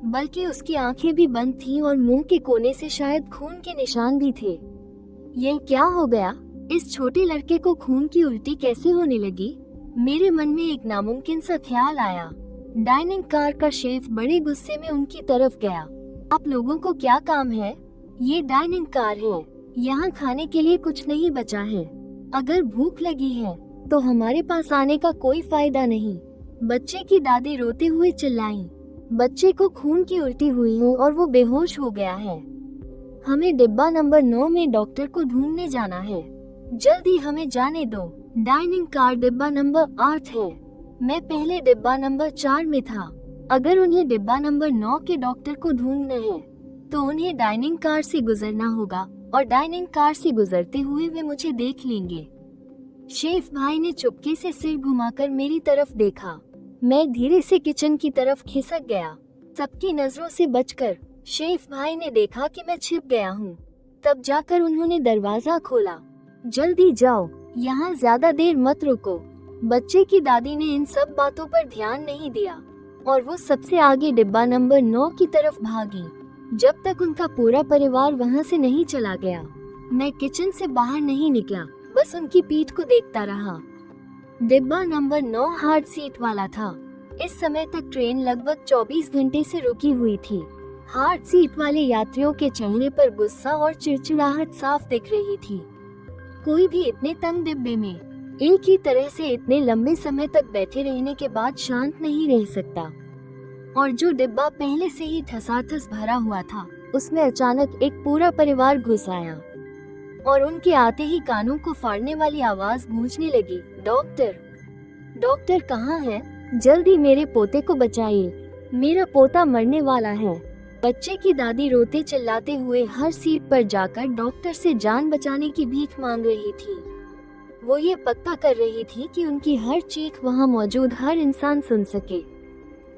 बल्कि उसकी आंखें भी बंद थीं और मुंह के कोने से शायद खून के निशान भी थे। यह क्या हो गया? इस छोटे लड़के को खून की उल्टी कैसे होने लगी? मेरे मन में एक नामुमकिन सा ख्याल आया। डाइनिंग कार का शेफ बड़े गुस्से में उनकी तरफ गया। आप लोगों को क्या काम है? ये डाइनिंग कार है, यहाँ खाने के लिए कुछ नहीं बचा है। अगर भूख लगी है तो हमारे पास आने का कोई फायदा नहीं। बच्चे की दादी रोते हुए चिल्लाई। बच्चे को खून की उल्टी हुई है और वो बेहोश हो गया है। हमें डिब्बा नंबर 9 में डॉक्टर को ढूंढने जाना है। जल्दी हमें जाने दो। डाइनिंग कार डिब्बा नंबर 8 है। मैं पहले डिब्बा नंबर 4 में था। अगर उन्हें डिब्बा नंबर 9 के डॉक्टर को ढूंढना है तो उन्हें डाइनिंग कार से गुजरना होगा और डाइनिंग कार से गुजरते हुए वे मुझे देख लेंगे। शेफ भाई ने चुपके से सिर घुमाकर मेरी तरफ देखा। मैं धीरे से किचन की तरफ खिसक गया। सबकी नजरों से बचकर शेफ भाई ने देखा कि मैं छिप गया हूँ। तब जाकर उन्होंने दरवाजा खोला। जल्दी जाओ, यहाँ ज्यादा देर मत रुको। बच्चे की दादी ने इन सब बातों पर ध्यान नहीं दिया और वो सबसे आगे डिब्बा नंबर 9 की तरफ भागी जब तक उनका पूरा परिवार वहाँ से नहीं चला गया। मैं किचन से बाहर नहीं निकला, बस उनकी पीठ को देखता रहा। डिब्बा नंबर 9 हार्ड सीट वाला था। इस समय तक ट्रेन लगभग 24 घंटे से रुकी हुई थी। हार्ड सीट वाले यात्रियों के चेहरे पर गुस्सा और चिड़चिड़ाहट साफ दिख रही थी। कोई भी इतने तंग डिब्बे में एक ही तरह से इतने लंबे समय तक बैठे रहने के बाद शांत नहीं रह सकता। और जो डिब्बा पहले से ही ठसाठस भरा हुआ था उसमें अचानक एक पूरा परिवार घुस आया और उनके आते ही कानों को फाड़ने वाली आवाज गूंजने लगी। डॉक्टर, डॉक्टर कहाँ है? जल्दी मेरे पोते को बचाइए, मेरा पोता मरने वाला है। बच्चे की दादी रोते चिल्लाते हुए हर सीट पर जाकर डॉक्टर से जान बचाने की भीख मांग रही थी। वो ये पक्का कर रही थी कि उनकी हर चीख वहाँ मौजूद हर इंसान सुन सके।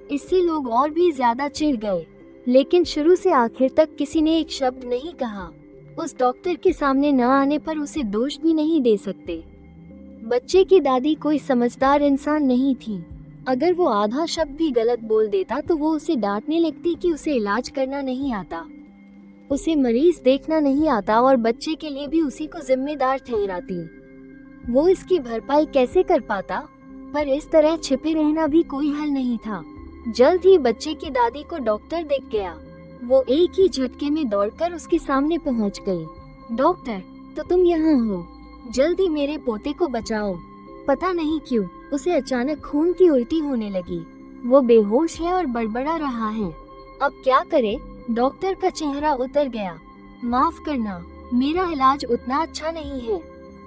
इससे लोग और भी ज्यादा चिढ़ गए, लेकिन शुरू से आखिर तक किसी ने एक शब्द नहीं कहा। उस डॉक्टर के सामने न आने पर उसे दोष भी नहीं दे सकते। बच्चे की दादी कोई समझदार इंसान नहीं थी। अगर वो आधा शब्द भी गलत बोल देता तो वो उसे डांटने लगती कि उसे इलाज करना नहीं आता, उसे मरीज देखना नहीं आता और बच्चे के लिए भी उसी को जिम्मेदार ठहराती। वो इसकी भरपाई कैसे कर पाता? पर इस तरह छिपे रहना भी कोई हल नहीं था। जल्द ही बच्चे की दादी को डॉक्टर दिख गया। वो एक ही झटके में दौड़कर उसके सामने पहुंच गई। डॉक्टर, तो तुम यहाँ हो, जल्दी मेरे पोते को बचाओ। पता नहीं क्यों उसे अचानक खून की उल्टी होने लगी। वो बेहोश है और बड़बड़ा रहा है। अब क्या करे? डॉक्टर का चेहरा उतर गया। माफ करना, मेरा इलाज उतना अच्छा नहीं है,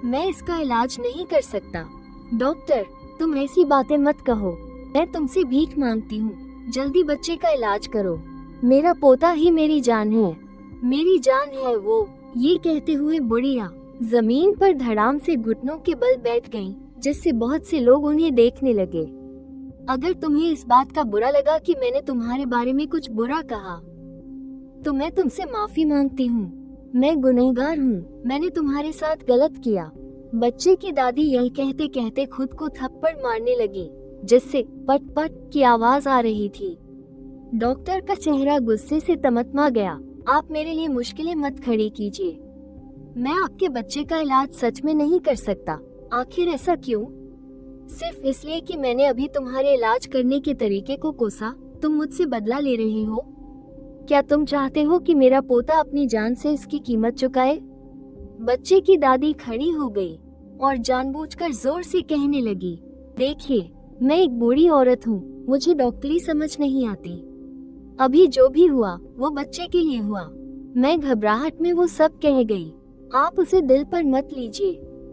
मैं इसका इलाज नहीं कर सकता। डॉक्टर, तुम ऐसी बातें मत कहो, मैं तुमसे भीख मांगती हूँ, जल्दी बच्चे का इलाज करो। मेरा पोता ही मेरी जान है, मेरी जान है वो। ये कहते हुए बुढ़िया जमीन पर धड़ाम से घुटनों के बल बैठ गईं, जिससे बहुत से लोग उन्हें देखने लगे। अगर तुम्हें इस बात का बुरा लगा कि मैंने तुम्हारे बारे में कुछ बुरा कहा तो मैं तुमसे माफी मांगती हूँ। मैं गुनहगार हूँ, मैंने तुम्हारे साथ गलत किया। बच्चे की दादी यही कहते कहते खुद को थप्पड़ मारने लगी, जिससे पट पट की आवाज आ रही थी। डॉक्टर का चेहरा गुस्से से तमतमा गया। आप मेरे लिए मुश्किलें मत खड़ी कीजिए, मैं आपके बच्चे का इलाज सच में नहीं कर सकता। आखिर ऐसा क्यों? सिर्फ इसलिए कि मैंने अभी तुम्हारे इलाज करने के तरीके को कोसा, तुम मुझसे बदला ले रहे हो? क्या तुम चाहते हो कि मेरा पोता अपनी जान से इसकी कीमत चुकाए? बच्चे की दादी खड़ी हो गई और जानबूझकर जोर से कहने लगी, देखिए, मैं एक बूढ़ी औरत हूँ, मुझे डॉक्टरी समझ नहीं आती। अभी जो भी हुआ वो बच्चे के लिए हुआ। मैं घबराहट में वो सब कह गई। आप उसे दिल पर मत लीजिए,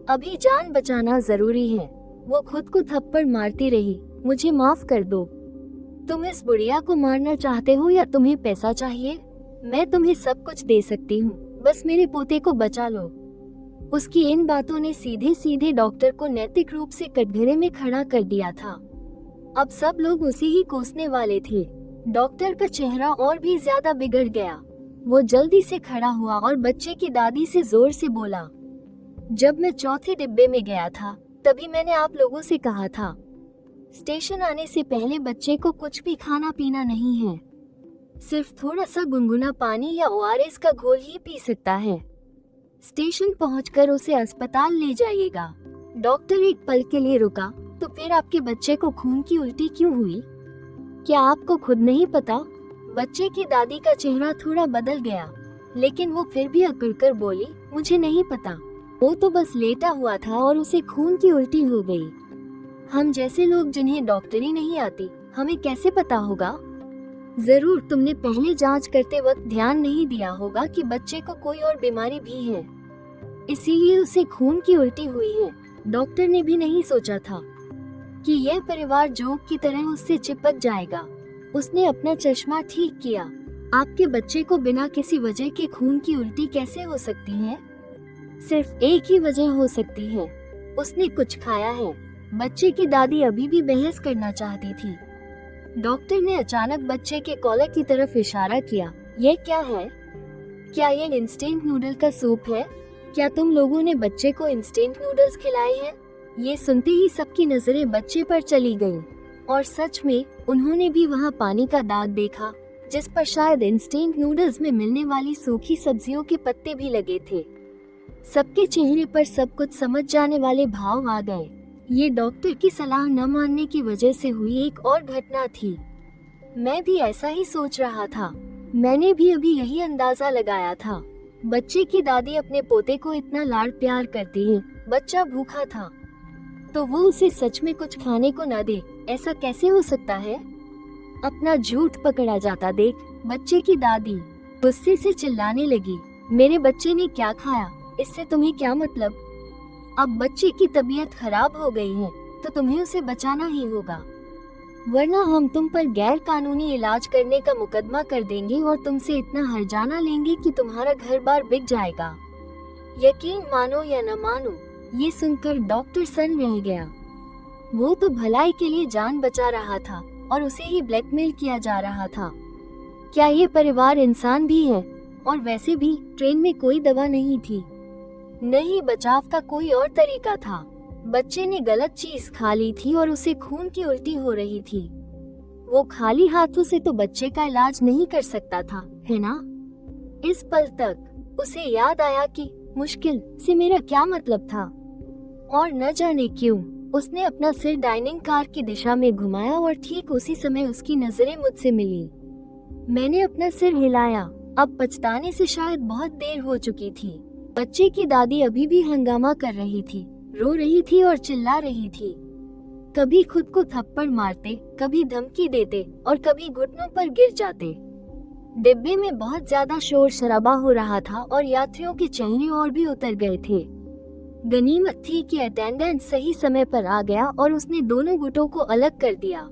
अभी जान बचाना जरूरी है। वो खुद को थप्पड़ मारती रही। मुझे माफ कर दो। तुम इस बुढ़िया को मारना चाहते हो या तुम्हें पैसा चाहिए? मैं तुम्हें सब कुछ दे सकती हूँ, बस मेरे पोते को बचा लो। उसकी इन बातों ने सीधे सीधे डॉक्टर को नैतिक रूप से कटघरे में खड़ा कर दिया था। अब सब लोग उसे ही कोसने वाले थे। डॉक्टर का चेहरा और भी ज्यादा बिगड़ गया। वो जल्दी से खड़ा हुआ और बच्चे की दादी से जोर से बोला, जब मैं चौथे डिब्बे में गया था तभी मैंने आप लोगों से कहा था, स्टेशन आने से पहले बच्चे को कुछ भी खाना पीना नहीं है। सिर्फ थोड़ा सा गुनगुना पानी या ओआरएस का घोल ही पी सकता है। स्टेशन पहुंचकर उसे अस्पताल ले जाइएगा। डॉक्टर एक पल के लिए रुका, तो फिर आपके बच्चे को खून की उल्टी क्यों हुई? क्या आपको खुद नहीं पता? बच्चे की दादी का चेहरा थोड़ा बदल गया, लेकिन वो फिर भी अकड़कर बोली, मुझे नहीं पता, वो तो बस लेटा हुआ था और उसे खून की उल्टी हो गई। हम जैसे लोग जिन्हें डॉक्टरी नहीं आती, हमें कैसे पता होगा? जरूर तुमने पहले जांच करते वक्त ध्यान नहीं दिया होगा कि बच्चे को कोई और बीमारी भी है, इसीलिए उसे खून की उल्टी हुई है। डॉक्टर ने भी नहीं सोचा था कि यह परिवार जोक की तरह उससे चिपक जाएगा। उसने अपना चश्मा ठीक किया। आपके बच्चे को बिना किसी वजह के खून की उल्टी कैसे हो सकती है? सिर्फ एक ही वजह हो सकती है, उसने कुछ खाया है। बच्चे की दादी अभी भी बहस करना चाहती थी। डॉक्टर ने अचानक बच्चे के कॉलर की तरफ इशारा किया। यह क्या है? क्या यह इंस्टेंट नूडल का सूप है? क्या तुम लोगों ने बच्चे को इंस्टेंट नूडल्स खिलाए हैं? ये सुनते ही सबकी नजरें बच्चे पर चली गईं, और सच में उन्होंने भी वहाँ पानी का दाग देखा, जिस पर शायद इंस्टेंट नूडल्स में मिलने वाली सूखी सब्जियों के पत्ते भी लगे थे। सबके चेहरे पर सब कुछ समझ जाने वाले भाव आ गए। ये डॉक्टर की सलाह न मानने की वजह से हुई एक और घटना थी। मैं भी ऐसा ही सोच रहा था। मैंने भी अभी यही अंदाजा लगाया था। बच्चे की दादी अपने पोते को इतना लाड प्यार करती है। बच्चा भूखा था तो वो उसे सच में कुछ खाने को न दे, ऐसा कैसे हो सकता है? अपना झूठ पकड़ा जाता देख बच्चे की दादी गुस्से से चिल्लाने लगी, मेरे बच्चे ने क्या खाया, इससे तुम्हें क्या मतलब? अब बच्चे की तबीयत खराब हो गई है तो तुम्हें उसे बचाना ही होगा, वरना हम तुम पर गैर कानूनी इलाज करने का मुकदमा कर देंगे और तुमसे इतना हर्जाना लेंगे कि तुम्हारा घर बार बिक जाएगा। यकीन मानो या न मानो, ये सुनकर डॉक्टर सन रह गया। वो तो भलाई के लिए जान बचा रहा था और उसे ही ब्लैकमेल किया जा रहा था। क्या ये परिवार इंसान भी है? और वैसे भी ट्रेन में कोई दवा नहीं थी, नहीं बचाव का कोई और तरीका था। बच्चे ने गलत चीज खा ली थी और उसे खून की उल्टी हो रही थी। वो खाली हाथों से तो बच्चे का इलाज नहीं कर सकता था, है ना? इस पल तक उसे याद आया कि मुश्किल से मेरा क्या मतलब था, और न जाने क्यों उसने अपना सिर डाइनिंग कार की दिशा में घुमाया और ठीक उसी समय उसकी नजरें मुझसे मिली। मैंने अपना सिर हिलाया। अब पछताने से शायद बहुत देर हो चुकी थी। बच्चे की दादी अभी भी हंगामा कर रही थी, रो रही थी और चिल्ला रही थी। कभी खुद को थप्पड़ मारते, कभी धमकी देते और कभी घुटनों पर गिर जाते। डिब्बे में बहुत ज्यादा शोर शराबा हो रहा था और यात्रियों के चेहरे और भी उतर गए थे। गनीमत थी कि अटेंडेंट सही समय पर आ गया और उसने दोनों गुटों को अलग कर दिया।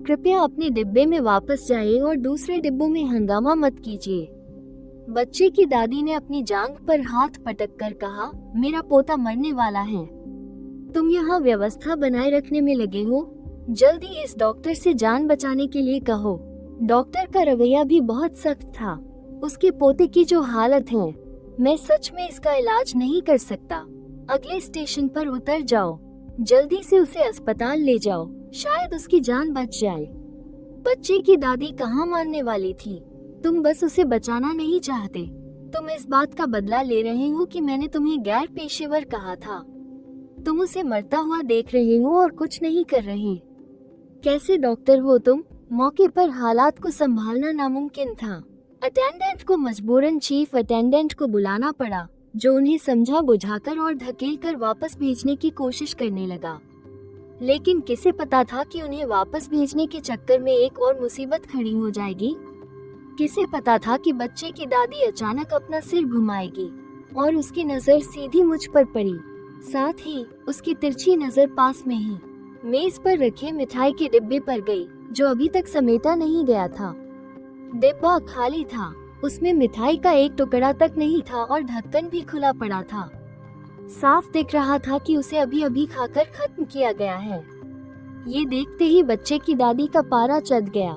कृपया अपने डिब्बे में वापस जाइए और दूसरे डिब्बों में हंगामा मत कीजिए। बच्चे की दादी ने अपनी जांघ पर हाथ पटक कर कहा, मेरा पोता मरने वाला है, तुम यहाँ व्यवस्था बनाए रखने में लगे हो, जल्दी इस डॉक्टर से जान बचाने के लिए कहो। डॉक्टर का रवैया भी बहुत सख्त था। उसके पोते की जो हालत है, मैं सच में इसका इलाज नहीं कर सकता। अगले स्टेशन पर उतर जाओ, जल्दी से उसे अस्पताल ले जाओ, शायद उसकी जान बच जाए। बच्चे की दादी कहाँ मानने वाली थी। तुम बस उसे बचाना नहीं चाहते, तुम इस बात का बदला ले रहे हो कि मैंने तुम्हें गैर पेशेवर कहा था। तुम उसे मरता हुआ देख रहे हो और कुछ नहीं कर रहे। कैसे डॉक्टर हो तुम? मौके पर हालात को संभालना नामुमकिन था। अटेंडेंट को मजबूरन चीफ अटेंडेंट को बुलाना पड़ा, जो उन्हें समझा बुझाकर और धकेलकर वापस भेजने की कोशिश करने लगा। लेकिन किसे पता था कि उन्हें वापस भेजने के चक्कर में एक और मुसीबत खड़ी हो जाएगी। किसे पता था कि बच्चे की दादी अचानक अपना सिर घुमाएगी और उसकी नजर सीधी मुझ पर पड़ी। साथ ही उसकी तिरछी नजर पास में ही मेज पर रखे मिठाई के डिब्बे पर गई, जो अभी तक समेटा नहीं गया था। डिब्बा खाली था, उसमें मिठाई का एक टुकड़ा तक नहीं था और ढक्कन भी खुला पड़ा था। साफ दिख रहा था कि उसे अभी अभी खाकर खत्म किया गया है। ये देखते ही बच्चे की दादी का पारा चढ़ गया।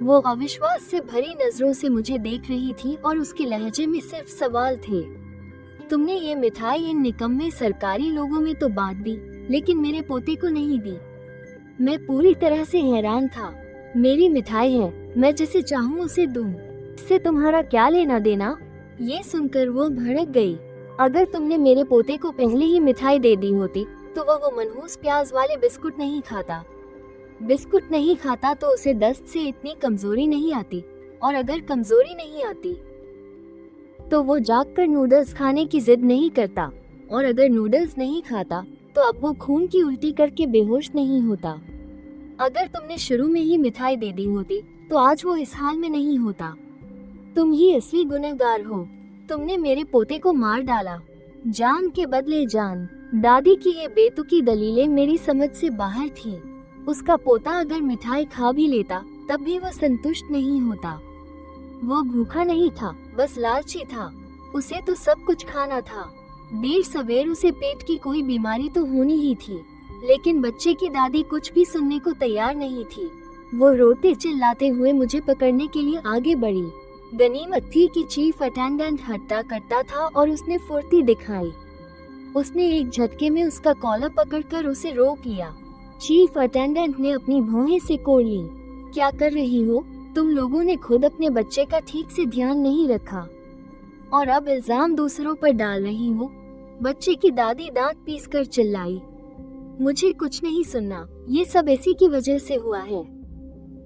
वो अविश्वास से भरी नजरों से मुझे देख रही थी और उसके लहजे में सिर्फ सवाल थे। तुमने ये मिठाई इन निकम्मे सरकारी लोगों में तो बांट दी, लेकिन मेरे पोते को नहीं दी। मैं पूरी तरह से हैरान था। मेरी मिठाई है, मैं जिसे चाहूँ उसे दूं। इससे तुम्हारा क्या लेना देना? ये सुनकर वो भड़क गई। अगर तुमने मेरे पोते को पहले ही मिठाई दे दी होती तो वो मनहूस प्याज वाले बिस्कुट नहीं खाता। बिस्कुट नहीं खाता तो उसे दस्त से इतनी कमजोरी नहीं आती, और अगर कमजोरी नहीं आती तो वो जागकर नूडल्स खाने की जिद नहीं करता, और अगर नूडल्स नहीं खाता तो अब वो खून की उल्टी करके बेहोश नहीं होता। अगर तुमने शुरू में ही मिठाई दे दी होती तो आज वो इस हाल में नहीं होता। तुम ही असली गुनहगार हो। तुमने मेरे पोते को मार डाला, जान के बदले जान। दादी की ये बेतुकी दलीलें मेरी समझ से बाहर थी। उसका पोता अगर मिठाई खा भी लेता तब भी वह संतुष्ट नहीं होता। वो भूखा नहीं था, बस लालची था। उसे तो सब कुछ खाना था। देर सवेर उसे पेट की कोई बीमारी तो होनी ही थी, लेकिन बच्चे की दादी कुछ भी सुनने को तैयार नहीं थी। वो रोते चिल्लाते हुए मुझे पकड़ने के लिए आगे बढ़ी। गनीमत थी कि चीफ अटेंडेंट हट्टा कट्टा था और उसने फुर्ती दिखाई। उसने एक झटके में उसका कॉलर पकड़कर उसे रोक लिया। चीफ अटेंडेंट ने अपनी भौहें से कोड़ ली। क्या कर रही हो? तुम लोगों ने खुद अपने बच्चे का ठीक से ध्यान नहीं रखा और अब इल्जाम दूसरों पर डाल रही हो। बच्चे की दादी दांत पीसकर चिल्लाई। मुझे कुछ नहीं सुनना, ये सब इसी की वजह से हुआ है।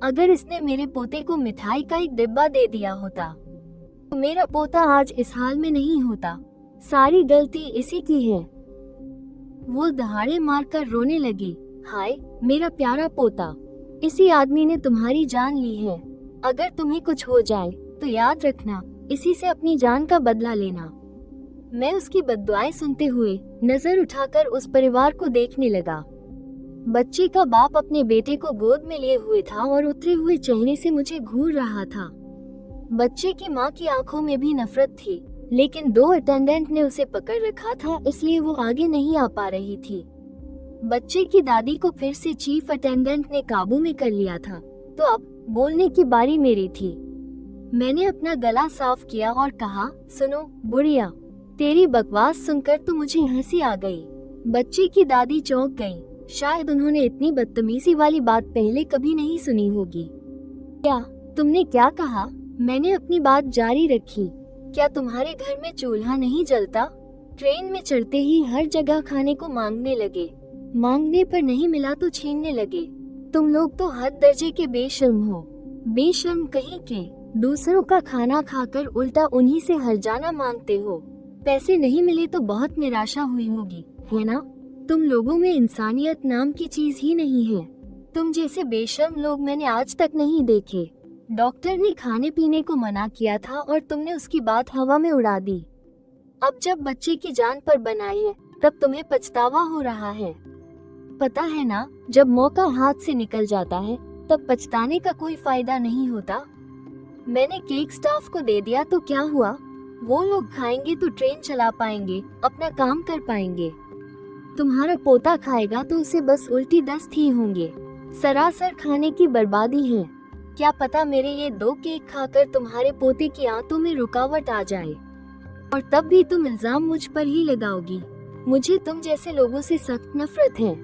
अगर इसने मेरे पोते को मिठाई का एक डिब्बा दे दिया होता तो मेरा पोता आज इस हाल में नहीं होता। सारी गलती इसी की है। वो दहाड़े मारकर रोने लगी। हाय मेरा प्यारा पोता, इसी आदमी ने तुम्हारी जान ली है। अगर तुम्हें कुछ हो जाए तो याद रखना, इसी से अपनी जान का बदला लेना। मैं उसकी बद्दुआएं सुनते हुए नजर उठाकर उस परिवार को देखने लगा। बच्चे का बाप अपने बेटे को गोद में लिए हुए था और उतरे हुए चेहरे से मुझे घूर रहा था। बच्चे की माँ की आंखों में भी नफरत थी, लेकिन 2 अटेंडेंट ने उसे पकड़ रखा था, इसलिए वो आगे नहीं आ पा रही थी। बच्चे की दादी को फिर से चीफ अटेंडेंट ने काबू में कर लिया था, तो अब बोलने की बारी मेरी थी। मैंने अपना गला साफ किया और कहा, सुनो बुढ़िया, तेरी बकवास सुनकर तो मुझे हंसी आ गई। बच्चे की दादी चौंक गई। शायद उन्होंने इतनी बदतमीजी वाली बात पहले कभी नहीं सुनी होगी। क्या? तुमने क्या कहा? मैंने अपनी बात जारी रखी। क्या तुम्हारे घर में चूल्हा नहीं जलता? ट्रेन में चढ़ते ही हर जगह खाने को मांगने लगे। मांगने पर नहीं मिला तो छीनने लगे। तुम लोग तो हद दर्जे के बेशर्म हो। बेशर्म कहीं के। दूसरों का खाना खाकर उल्टा उन्हीं से हर्जाना मांगते हो। पैसे नहीं मिले तो बहुत निराशा हुई होगी, है ना? तुम लोगों में इंसानियत नाम की चीज ही नहीं है। तुम जैसे बेशर्म लोग मैंने आज तक नहीं देखे। डॉक्टर ने खाने पीने को मना किया था और तुमने उसकी बात हवा में उड़ा दी। अब जब बच्चे की जान पर बनाई है तब तुम्हें पछतावा हो रहा है। पता है ना, जब मौका हाथ से निकल जाता है तब पछताने का कोई फायदा नहीं होता। मैंने केक स्टाफ को दे दिया तो क्या हुआ? वो लोग खाएंगे तो ट्रेन चला पाएंगे, अपना काम कर पाएंगे। तुम्हारा पोता खाएगा तो उसे बस उल्टी दस्त ही होंगे। सरासर खाने की बर्बादी है। क्या पता मेरे ये 2 केक खाकर तुम्हारे पोते की आंतों में रुकावट आ जाए, और तब भी तुम इल्जाम मुझ पर ही लगाओगी। मुझे तुम जैसे लोगों से सख्त नफरत है,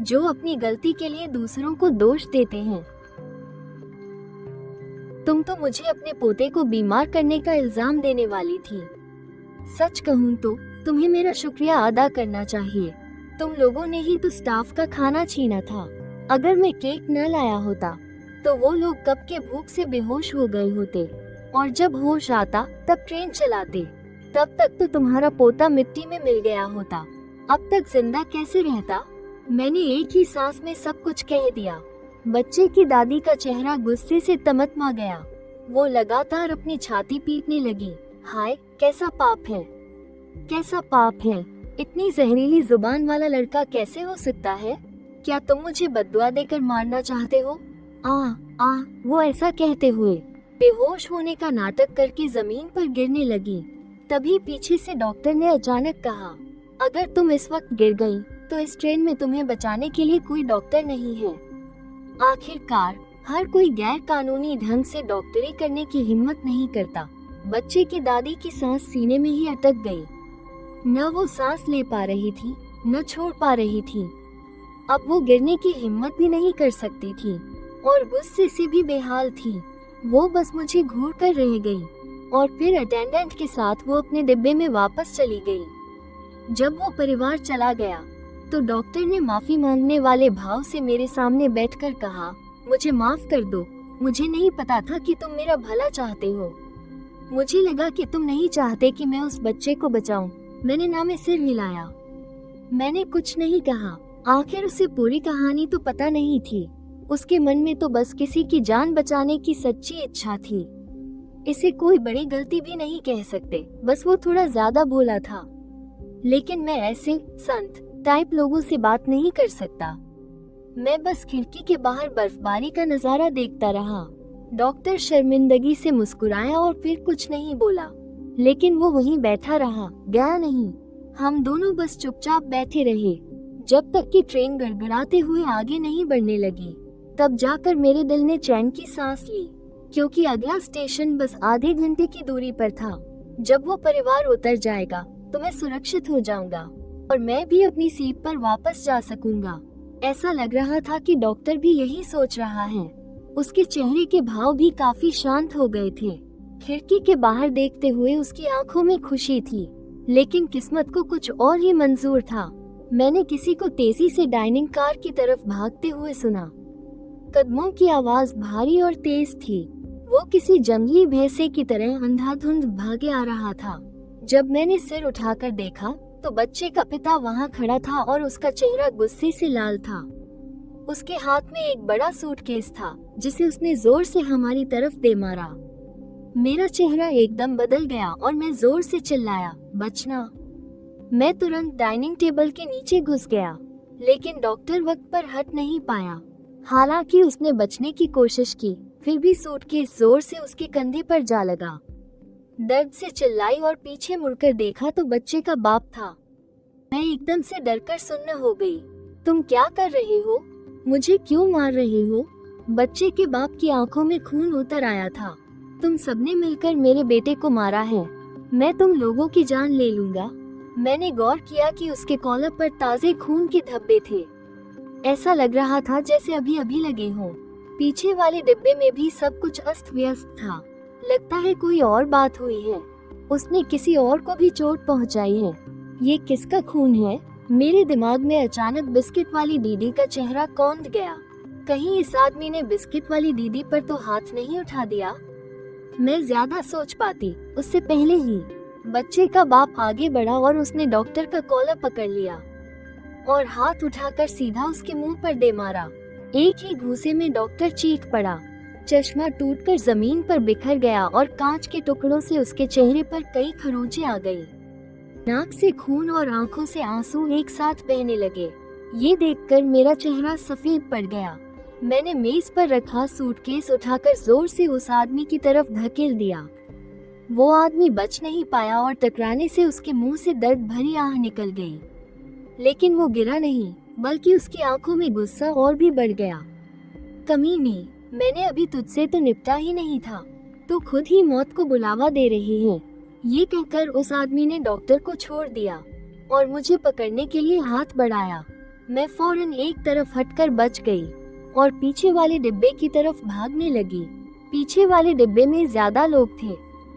जो अपनी गलती के लिए दूसरों को दोष देते हैं। तुम तो मुझे अपने पोते को बीमार करने का इल्जाम देने वाली थी। सच कहूँ तो तुम्हें मेरा शुक्रिया अदा करना चाहिए। तुम लोगों ने ही तो स्टाफ का खाना छीना था। अगर मैं केक न लाया होता तो वो लोग कब के भूख से बेहोश हो गए होते, और जब होश आता तब ट्रेन चलाते। तब तक तो तुम्हारा पोता मिट्टी में मिल गया होता। अब तक जिंदा कैसे रहता? मैंने एक ही सांस में सब कुछ कह दिया। बच्चे की दादी का चेहरा गुस्से से तमतमा गया। वो लगातार अपनी छाती पीटने लगी। हाय, कैसा पाप है, कैसा पाप है। इतनी जहरीली जुबान वाला लड़का कैसे हो सकता है? क्या तुम मुझे बद्दुआ देकर मारना चाहते हो? वो ऐसा कहते हुए बेहोश होने का नाटक करके जमीन पर गिरने लगी। तभी पीछे से डॉक्टर ने अचानक कहा, अगर तुम इस वक्त गिर गई तो इस ट्रेन में तुम्हें बचाने के लिए कोई डॉक्टर नहीं है। आखिरकार हर कोई गैर कानूनी ढंग से डॉक्टरी करने की हिम्मत नहीं करता। बच्चे की दादी की सांस सीने में ही अटक गई। न वो सांस ले पा रही थी, न छोड़ पा रही थी। अब वो गिरने की हिम्मत भी नहीं कर सकती थी और गुस्से से भी बेहाल थी। वो बस मुझे घूर कर रह गई और फिर अटेंडेंट के साथ वो अपने डिब्बे में वापस चली गई। जब वो परिवार चला गया तो डॉक्टर ने माफी मांगने वाले भाव से मेरे सामने बैठकर कहा, मुझे माफ कर दो। मुझे नहीं पता था कि तुम मेरा भला चाहते हो। मुझे लगा कि तुम नहीं चाहते कि मैं उस बच्चे को बचाऊं। मैंने ना में सिर हिलाया। मैंने कुछ नहीं कहा। आखिर उसे पूरी कहानी तो पता नहीं थी। उसके मन में तो बस किसी की जान बचाने की सच्ची इच्छा थी। इसे कोई बड़ी गलती भी नहीं कह सकते, बस वो थोड़ा ज्यादा भोला था। लेकिन मैं ऐसे संत टाइप लोगों से बात नहीं कर सकता। मैं बस खिड़की के बाहर बर्फबारी का नजारा देखता रहा। डॉक्टर शर्मिंदगी से मुस्कुराया और फिर कुछ नहीं बोला, लेकिन वो वहीं बैठा रहा, गया नहीं। हम दोनों बस चुपचाप बैठे रहे जब तक कि ट्रेन गड़गड़ाते हुए आगे नहीं बढ़ने लगी। तब जाकर मेरे दिल ने चैन की सांस ली, क्योंकि अगला स्टेशन बस आधे घंटे की दूरी पर था। जब वो परिवार उतर जाएगा तो मैं सुरक्षित हो जाऊंगा और मैं भी अपनी सीट पर वापस जा सकूंगा। ऐसा लग रहा था कि डॉक्टर भी यही सोच रहा है। उसके चेहरे के भाव भी काफी शांत हो गए थे। खिड़की के बाहर देखते हुए उसकी आंखों में खुशी थी, लेकिन किस्मत को कुछ और ही मंजूर था। मैंने किसी को तेजी से डाइनिंग कार की तरफ भागते हुए सुना। कदमों की आवाज भारी और तेज थी। वो किसी जंगली भैंसे की तरह अंधाधुंध भागे आ रहा था। जब मैंने सिर उठाकर देखा तो बच्चे का पिता वहाँ खड़ा था और उसका चेहरा गुस्से से लाल था। उसके हाथ में एक बड़ा सूटकेस था जिसे उसने जोर से हमारी तरफ दे मारा। मेरा चेहरा एकदम बदल गया और मैं जोर से चिल्लाया, बचना। मैं तुरंत डाइनिंग टेबल के नीचे घुस गया, लेकिन डॉक्टर वक्त पर हट नहीं पाया। हालांकि उसने बचने की कोशिश की, फिर भी सूटकेस जोर से उसके कंधे पर जा लगा। दर्द से चिल्लाई और पीछे मुड़कर देखा तो बच्चे का बाप था। मैं एकदम से डरकर सुन्न हो गई। तुम क्या कर रहे हो? मुझे क्यों मार रहे हो? बच्चे के बाप की आंखों में खून उतर आया था। तुम सबने मिलकर मेरे बेटे को मारा है। मैं तुम लोगों की जान ले लूंगा। मैंने गौर किया कि उसके कॉलर पर ताजे खून के धब्बे थे। ऐसा लग रहा था जैसे अभी अभी लगे हों। पीछे वाले डिब्बे में भी सब कुछ अस्त व्यस्त था। लगता है कोई और बात हुई है। उसने किसी और को भी चोट पहुंचाई है। ये किसका खून है? मेरे दिमाग में अचानक बिस्किट वाली दीदी का चेहरा कौंध गया। कहीं इस आदमी ने बिस्किट वाली दीदी पर तो हाथ नहीं उठा दिया? मैं ज्यादा सोच पाती उससे पहले ही बच्चे का बाप आगे बढ़ा और उसने डॉक्टर का कॉलर पकड़ लिया और हाथ उठाकर सीधा उसके मुंह पर दे मारा। एक ही घूंसे में डॉक्टर चीख पड़ा। चश्मा टूटकर जमीन पर बिखर गया और कांच के टुकड़ों से उसके चेहरे पर कई खरोंचें आ गई। नाक से खून और आंखों से आंसू एक साथ बहने लगे। ये देखकर मेरा चेहरा सफेद पड़ गया। मैंने मेज पर रखा सूटकेस उठाकर जोर से उस आदमी की तरफ धकेल दिया। वो आदमी बच नहीं पाया और टकराने से उसके मुंह से दर्द भरी आह निकल गई। लेकिन वो गिरा नहीं, बल्कि उसकी आंखों में गुस्सा और भी बढ़ गया। कमीनी, मैंने अभी तुझसे तो निपटा ही नहीं था, तो खुद ही मौत को बुलावा दे रही है। ये कहकर उस आदमी ने डॉक्टर को छोड़ दिया और मुझे पकड़ने के लिए हाथ बढ़ाया। मैं फौरन एक तरफ हटकर बच गई और पीछे वाले डिब्बे की तरफ भागने लगी। पीछे वाले डिब्बे में ज्यादा लोग थे।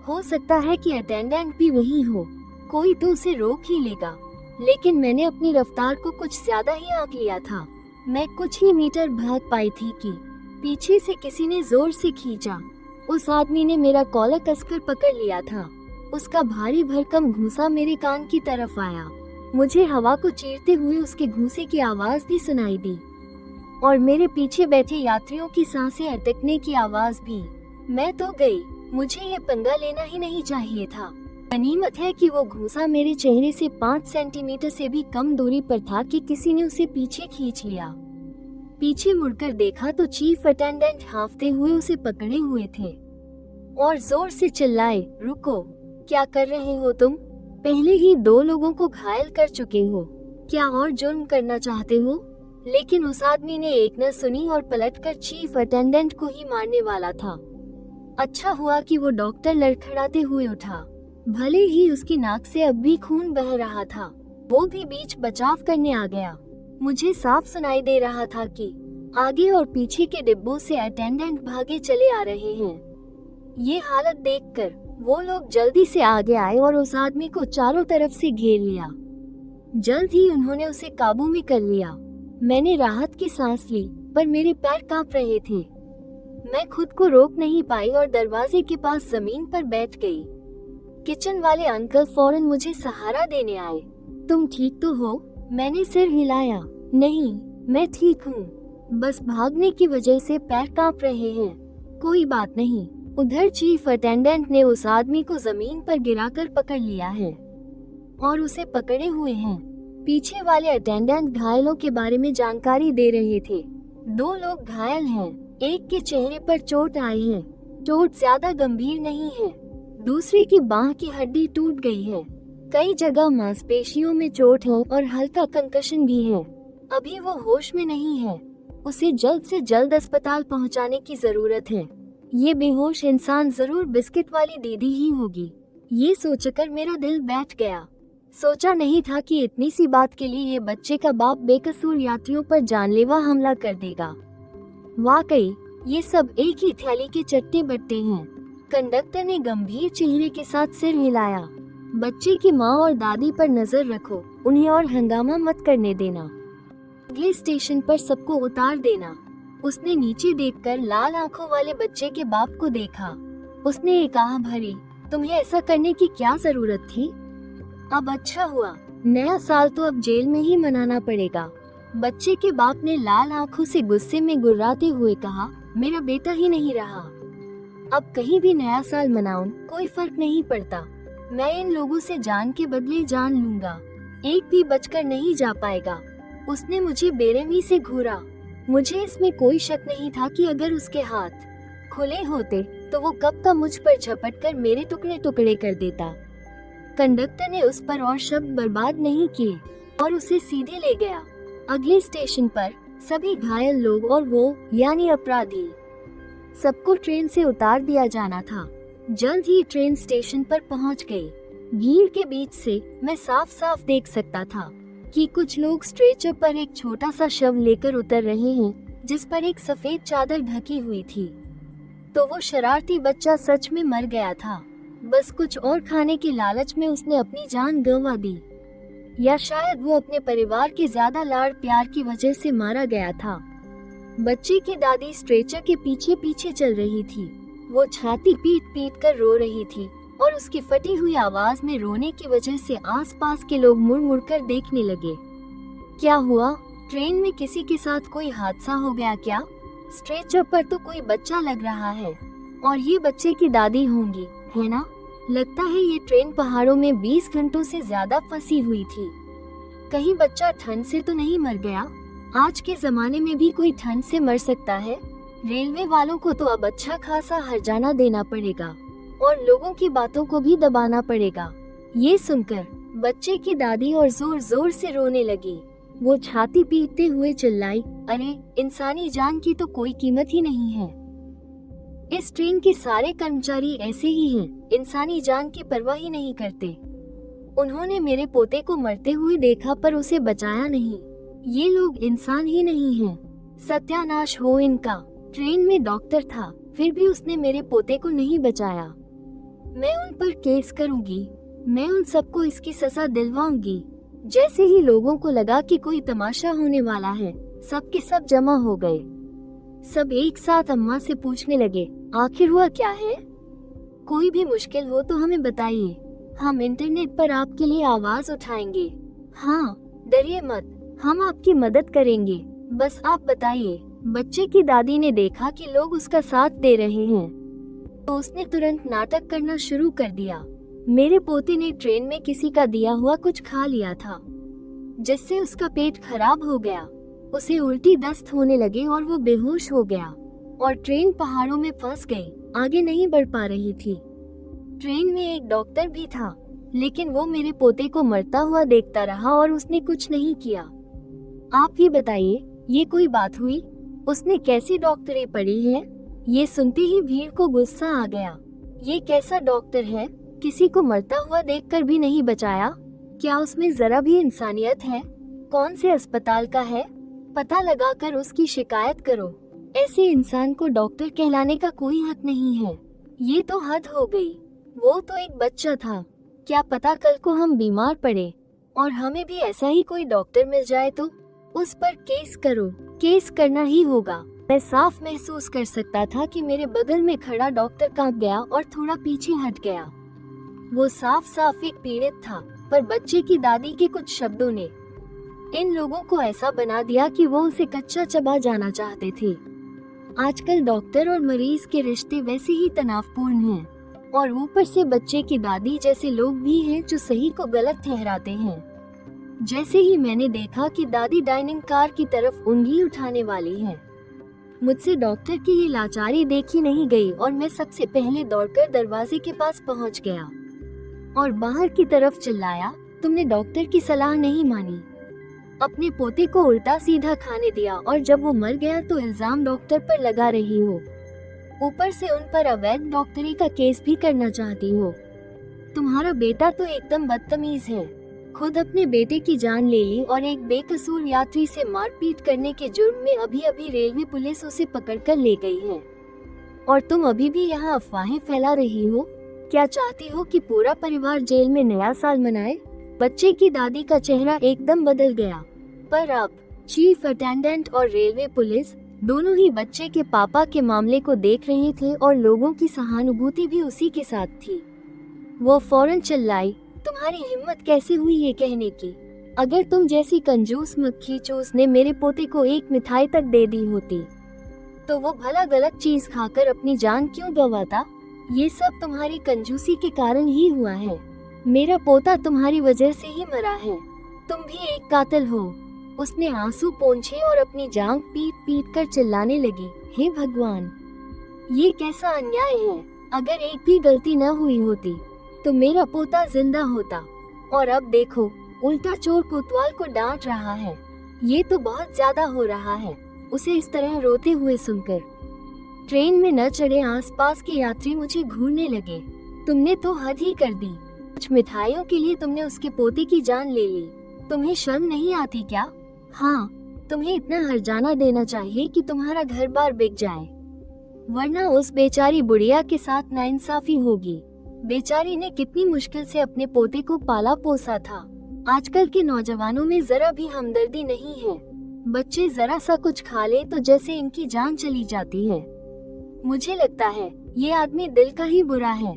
हो सकता है कि अटेंडेंट भी वही हो। कोई तो उसे रोक ही लेगा। लेकिन मैंने अपनी रफ्तार को कुछ ज्यादा ही आंक लिया था। मैं कुछ ही मीटर भाग पाई थी कि पीछे से किसी ने जोर से खींचा। उस आदमी ने मेरा कॉलर कसकर पकड़ लिया था। उसका भारी भरकम घूंसा मेरे कान की तरफ आया। मुझे हवा को चीरते हुए उसके घूंसे की आवाज भी सुनाई दी और मेरे पीछे बैठे यात्रियों की सांसें अटकने की आवाज भी। मैं तो गई, मुझे ये पंगा लेना ही नहीं चाहिए था। गनीमत है कि वो घूंसा मेरे चेहरे से 5 सेंटीमीटर से भी कम दूरी पर था कि किसी ने उसे पीछे खींच लिया। पीछे मुड़कर देखा तो चीफ अटेंडेंट हांफते हुए उसे पकड़े हुए थे और जोर से चिल्लाए, रुको, क्या कर रहे हो तुम? पहले ही 2 लोगों को घायल कर चुके हो, क्या और जुर्म करना चाहते हो? लेकिन उस आदमी ने एक न सुनी और पलटकर चीफ अटेंडेंट को ही मारने वाला था। अच्छा हुआ कि वो डॉक्टर लड़खड़ाते हुए उठा। भले ही उसकी नाक से अब भी खून बह रहा था, वो भी बीच बचाव करने आ गया। मुझे साफ सुनाई दे रहा था कि आगे और पीछे के डिब्बों से अटेंडेंट भागे चले आ रहे हैं। ये हालत देखकर वो लोग जल्दी से आगे आए और उस आदमी को चारों तरफ से घेर लिया। जल्द ही उन्होंने उसे काबू में कर लिया। मैंने राहत की सांस ली, पर मेरे पैर कांप रहे थे। मैं खुद को रोक नहीं पाई और दरवाजे के पास जमीन पर बैठ गई। किचन वाले अंकल फौरन मुझे सहारा देने आए। तुम ठीक तो हो? मैंने सिर हिलाया। नहीं, मैं ठीक हूँ, बस भागने की वजह से पैर कांप रहे हैं। कोई बात नहीं। उधर चीफ अटेंडेंट ने उस आदमी को जमीन पर गिराकर पकड़ लिया है और उसे पकड़े हुए हैं। पीछे वाले अटेंडेंट घायलों के बारे में जानकारी दे रहे थे। 2 लोग घायल हैं, एक के चेहरे पर चोट आई है। चोट ज्यादा गंभीर नहीं है, दूसरे की बांह की हड्डी टूट गई है। कई जगह मांसपेशियों में चोट है और हल्का कंकशन भी है। अभी वो होश में नहीं है, उसे जल्द से जल्द अस्पताल पहुंचाने की जरूरत है। ये बेहोश इंसान जरूर बिस्किट वाली दीदी ही होगी। ये सोचकर मेरा दिल बैठ गया। सोचा नहीं था कि इतनी सी बात के लिए ये बच्चे का बाप बेकसूर यात्रियों पर जानलेवा हमला कर देगा। वाकई ये सब एक ही थैली के चट्टे बट्टे हैं। कंडक्टर ने गंभीर चेहरे के साथ सिर हिलाया। बच्चे की माँ और दादी पर नजर रखो, उन्हें और हंगामा मत करने देना। अगले स्टेशन पर सबको उतार देना। उसने नीचे देखकर लाल आंखों वाले बच्चे के बाप को देखा। उसने एक आह भरी, तुम्हें ऐसा करने की क्या जरूरत थी? अब अच्छा हुआ, नया साल तो अब जेल में ही मनाना पड़ेगा। बच्चे के बाप ने लाल आंखों से गुस्से में गुर्राते हुए कहा, मेरा बेटा ही नहीं रहा, अब कहीं भी नया साल मनाऊं, कोई फर्क नहीं पड़ता। मैं इन लोगों से जान के बदले जान लूंगा, एक भी बचकर नहीं जा पाएगा। उसने मुझे बेरहमी से घूरा। मुझे इसमें कोई शक नहीं था कि अगर उसके हाथ खुले होते तो वो कब का मुझ पर झपटकर मेरे टुकड़े टुकड़े कर देता। कंडक्टर ने उस पर और शब्द बर्बाद नहीं किए और उसे सीधे ले गया। अगले स्टेशन पर सभी घायल लोग और वो यानी अपराधी, सबको ट्रेन से उतार दिया जाना था। जल्द ही ट्रेन स्टेशन पर पहुंच गई। भीड़ के बीच से मैं साफ साफ देख सकता था कि कुछ लोग स्ट्रेचर पर एक छोटा सा शव लेकर उतर रहे हैं, जिस पर एक सफेद चादर ढकी हुई थी। तो वो शरारती बच्चा सच में मर गया था। बस कुछ और खाने के लालच में उसने अपनी जान गंवा दी, या शायद वो अपने परिवार के ज्यादा लाड़ प्यार की वजह से मारा गया था। बच्चे की दादी स्ट्रेचर के पीछे पीछे चल रही थी। वो छाती पीट पीट कर रो रही थी और उसकी फटी हुई आवाज में रोने की वजह से आसपास के लोग मुड़ मुड़ कर देखने लगे। क्या हुआ? ट्रेन में किसी के साथ कोई हादसा हो गया क्या? स्ट्रेचर पर तो कोई बच्चा लग रहा है और ये बच्चे की दादी होंगी, है ना? लगता है ये ट्रेन पहाड़ों में 20 घंटों से ज्यादा फंसी हुई थी। कहीं बच्चा ठंड से तो नहीं मर गया? आज के जमाने में भी कोई ठंड से मर सकता है। रेलवे वालों को तो अब अच्छा खासा हर्जाना देना पड़ेगा और लोगों की बातों को भी दबाना पड़ेगा। ये सुनकर बच्चे की दादी और जोर जोर से रोने लगी। वो छाती पीटते हुए चिल्लाई, अरे इंसानी जान की तो कोई कीमत ही नहीं है। इस ट्रेन के सारे कर्मचारी ऐसे ही हैं, इंसानी जान की परवाह ही नहीं करते। उन्होंने मेरे पोते को मरते हुए देखा पर उसे बचाया नहीं। ये लोग इंसान ही नहीं हैं। सत्यानाश हो इनका। ट्रेन में डॉक्टर था, फिर भी उसने मेरे पोते को नहीं बचाया। मैं उन पर केस करूंगी। मैं उन सबको इसकी सजा दिलवाऊंगी। जैसे ही लोगों को लगा कि कोई तमाशा होने वाला है, सब के सब जमा हो गए। सब एक साथ अम्मा से पूछने लगे, आखिर हुआ क्या है? कोई भी मुश्किल हो तो हमें बताइए, हम इंटरनेट पर आपके लिए आवाज उठाएंगे। हाँ, डरिए मत, हम आपकी मदद करेंगे, बस आप बताइए। बच्चे की दादी ने देखा कि लोग उसका साथ दे रहे हैं, तो उसने तुरंत नाटक करना शुरू कर दिया। मेरे पोते ने ट्रेन में किसी का दिया हुआ कुछ खा लिया था, जिससे उसका पेट खराब हो गया। उसे उल्टी दस्त होने लगे और वो बेहोश हो गया और ट्रेन पहाड़ों में फंस गई, आगे नहीं बढ़ पा रही थी। ट्रेन में एक डॉक्टर भी था, लेकिन वो मेरे पोते को मरता हुआ देखता रहा और उसने कुछ नहीं किया। आप ही बताइए, ये कोई बात हुई? उसने कैसी डॉक्टरी पढ़ी है? ये सुनते ही भीड़ को गुस्सा आ गया। ये कैसा डॉक्टर है, किसी को मरता हुआ देखकर भी नहीं बचाया? क्या उसमें जरा भी इंसानियत है? कौन से अस्पताल का है? पता लगाकर उसकी शिकायत करो। ऐसे इंसान को डॉक्टर कहलाने का कोई हक नहीं है। ये तो हद हो गई। वो तो एक बच्चा था, क्या पता कल को हम बीमार पड़े और हमें भी ऐसा ही कोई डॉक्टर मिल जाए तो उस पर केस करो। केस करना ही होगा। मैं साफ महसूस कर सकता था कि मेरे बगल में खड़ा डॉक्टर कांप गया और थोड़ा पीछे हट गया। वो साफ साफ एक पीड़ित था, पर बच्चे की दादी के कुछ शब्दों ने इन लोगों को ऐसा बना दिया कि वो उसे कच्चा चबा जाना चाहते थे। आजकल डॉक्टर और मरीज के रिश्ते वैसे ही तनावपूर्ण हैं, और ऊपर से बच्चे की दादी जैसे लोग भी हैं जो सही को गलत ठहराते हैं। जैसे ही मैंने देखा कि दादी डाइनिंग कार की तरफ उंगली उठाने वाली है, मुझसे डॉक्टर की ये लाचारी देखी नहीं गई और मैं सबसे पहले दौड़कर दरवाजे के पास पहुंच गया और बाहर की तरफ चिल्लाया, तुमने डॉक्टर की सलाह नहीं मानी, अपने पोते को उल्टा सीधा खाने दिया और जब वो मर गया तो इल्जाम डॉक्टर पर लगा रही हो। ऊपर से उन पर अवैध डॉक्टरी का केस भी करना चाहती हो। तुम्हारा बेटा तो एकदम बदतमीज है, खुद अपने बेटे की जान ले ली और एक बेकसूर यात्री से मारपीट करने के जुर्म में अभी अभी रेलवे पुलिस उसे पकड़कर ले गई है, और तुम अभी भी यहाँ अफवाहें फैला रही हो। क्या चाहती हो कि पूरा परिवार जेल में नया साल मनाए? बच्चे की दादी का चेहरा एकदम बदल गया, पर अब चीफ अटेंडेंट और रेलवे पुलिस दोनों ही बच्चे के पापा के मामले को देख रहे थे और लोगों की सहानुभूति भी उसी के साथ थी। वो फौरन चिल्लाई, तुम्हारी हिम्मत कैसे हुई ये कहने की? अगर तुम जैसी कंजूस मक्खी चूस ने मेरे पोते को एक मिठाई तक दे दी होती, तो वो भला गलत चीज खाकर अपनी जान क्यों गंवाता? ये सब तुम्हारी कंजूसी के कारण ही हुआ है। मेरा पोता तुम्हारी वजह से ही मरा है। तुम भी एक कातिल हो। उसने आंसू पोंछे और अपनी जांघ पीट पीट कर चिल्लाने लगी, हे भगवान, ये कैसा अन्याय है। अगर एक भी गलती न हुई होती तो मेरा पोता जिंदा होता, और अब देखो उल्टा चोर कोतवाल को डांट रहा है। ये तो बहुत ज्यादा हो रहा है। उसे इस तरह रोते हुए सुनकर ट्रेन में न चढ़े आसपास के यात्री मुझे घूरने लगे। तुमने तो हद ही कर दी। कुछ मिठाइयों के लिए तुमने उसके पोते की जान ले ली। तुम्हें शर्म नहीं आती क्या? हाँ, तुम्हें इतना हर्जाना देना चाहिए कि तुम्हारा घर बार बिक जाए, वरना उस बेचारी बुढ़िया के साथ नाइंसाफी होगी। बेचारी ने कितनी मुश्किल से अपने पोते को पाला पोसा था। आजकल के नौजवानों में जरा भी हमदर्दी नहीं है। बच्चे जरा सा कुछ खा ले तो जैसे इनकी जान चली जाती है। मुझे लगता है ये आदमी दिल का ही बुरा है।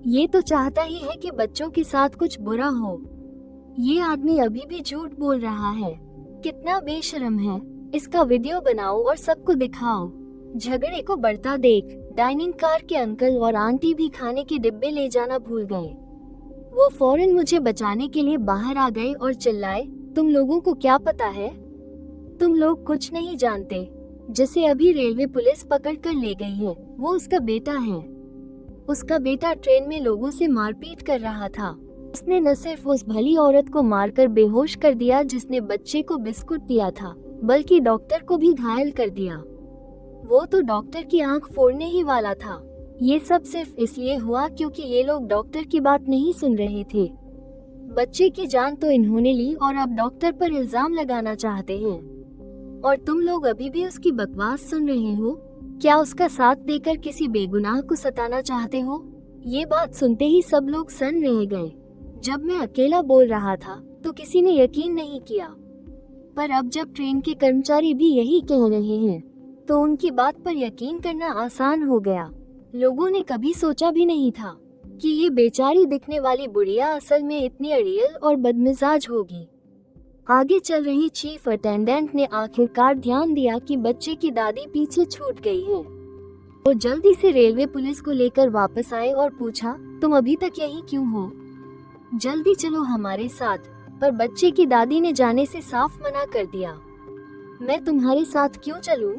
ये तो चाहता ही है कि बच्चों के साथ कुछ बुरा हो। ये आदमी अभी भी झूठ बोल रहा है। कितना बेशर्म है। इसका वीडियो बनाओ और सबको दिखाओ। झगड़े को बढ़ता देख डाइनिंग कार के अंकल और आंटी भी खाने के डिब्बे ले जाना भूल गए। वो फौरन मुझे बचाने के लिए बाहर आ गए और चिल्लाए, तुम लोगों को क्या पता है? तुम लोग कुछ नहीं जानते। जिसे अभी रेलवे पुलिस पकड़ कर ले गई है वो उसका बेटा है। उसका बेटा ट्रेन में लोगों से मारपीट कर रहा था। उसने न सिर्फ उस भली औरत को मारकर बेहोश कर दिया जिसने बच्चे को बिस्कुट दिया था, बल्कि डॉक्टर को भी घायल कर दिया। वो तो डॉक्टर की आंख फोड़ने ही वाला था। ये सब सिर्फ इसलिए हुआ क्योंकि ये लोग डॉक्टर की बात नहीं सुन रहे थे। बच्चे की जान तो इन्होंने ली और अब डॉक्टर पर इल्जाम लगाना चाहते हैं, और तुम लोग अभी भी उसकी बकवास सुन रहे हो। क्या उसका साथ देकर किसी बेगुनाह को सताना चाहते हो? ये बात सुनते ही सब लोग सन्न रह गए। जब मैं अकेला बोल रहा था तो किसी ने यकीन नहीं किया, पर अब जब ट्रेन के कर्मचारी भी यही कह रहे हैं तो उनकी बात पर यकीन करना आसान हो गया। लोगों ने कभी सोचा भी नहीं था कि ये बेचारी दिखने वाली बुढ़िया असल में इतनी अड़ियल और बदमिजाज होगी। आगे चल रही चीफ अटेंडेंट ने आखिरकार ध्यान दिया कि बच्चे की दादी पीछे छूट गई है। वो जल्दी से रेलवे पुलिस को लेकर वापस आए और पूछा, तुम अभी तक यहीं क्यों हो? जल्दी चलो हमारे साथ। पर बच्चे की दादी ने जाने से साफ मना कर दिया। मैं तुम्हारे साथ क्यों चलूं?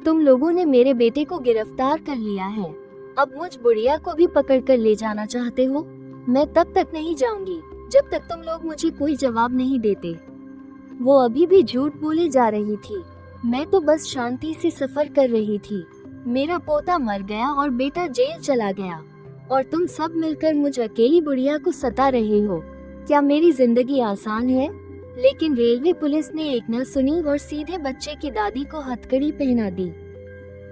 तुम लोगों ने मेरे बेटे को गिरफ्तार कर लिया है, अब मुझ बुढ़िया को भी पकड़ कर ले जाना चाहते हो? मैं तब तक नहीं जाऊंगी जब तक तुम लोग मुझे कोई जवाब नहीं देते। वो अभी भी झूठ बोले जा रही थी। मैं तो बस शांति से सफर कर रही थी। मेरा पोता मर गया और बेटा जेल चला गया और तुम सब मिलकर मुझ अकेली बुढ़िया को सता रहे हो। क्या मेरी जिंदगी आसान है? लेकिन रेलवे पुलिस ने एक न सुनी और सीधे बच्चे की दादी को हथकड़ी पहना दी।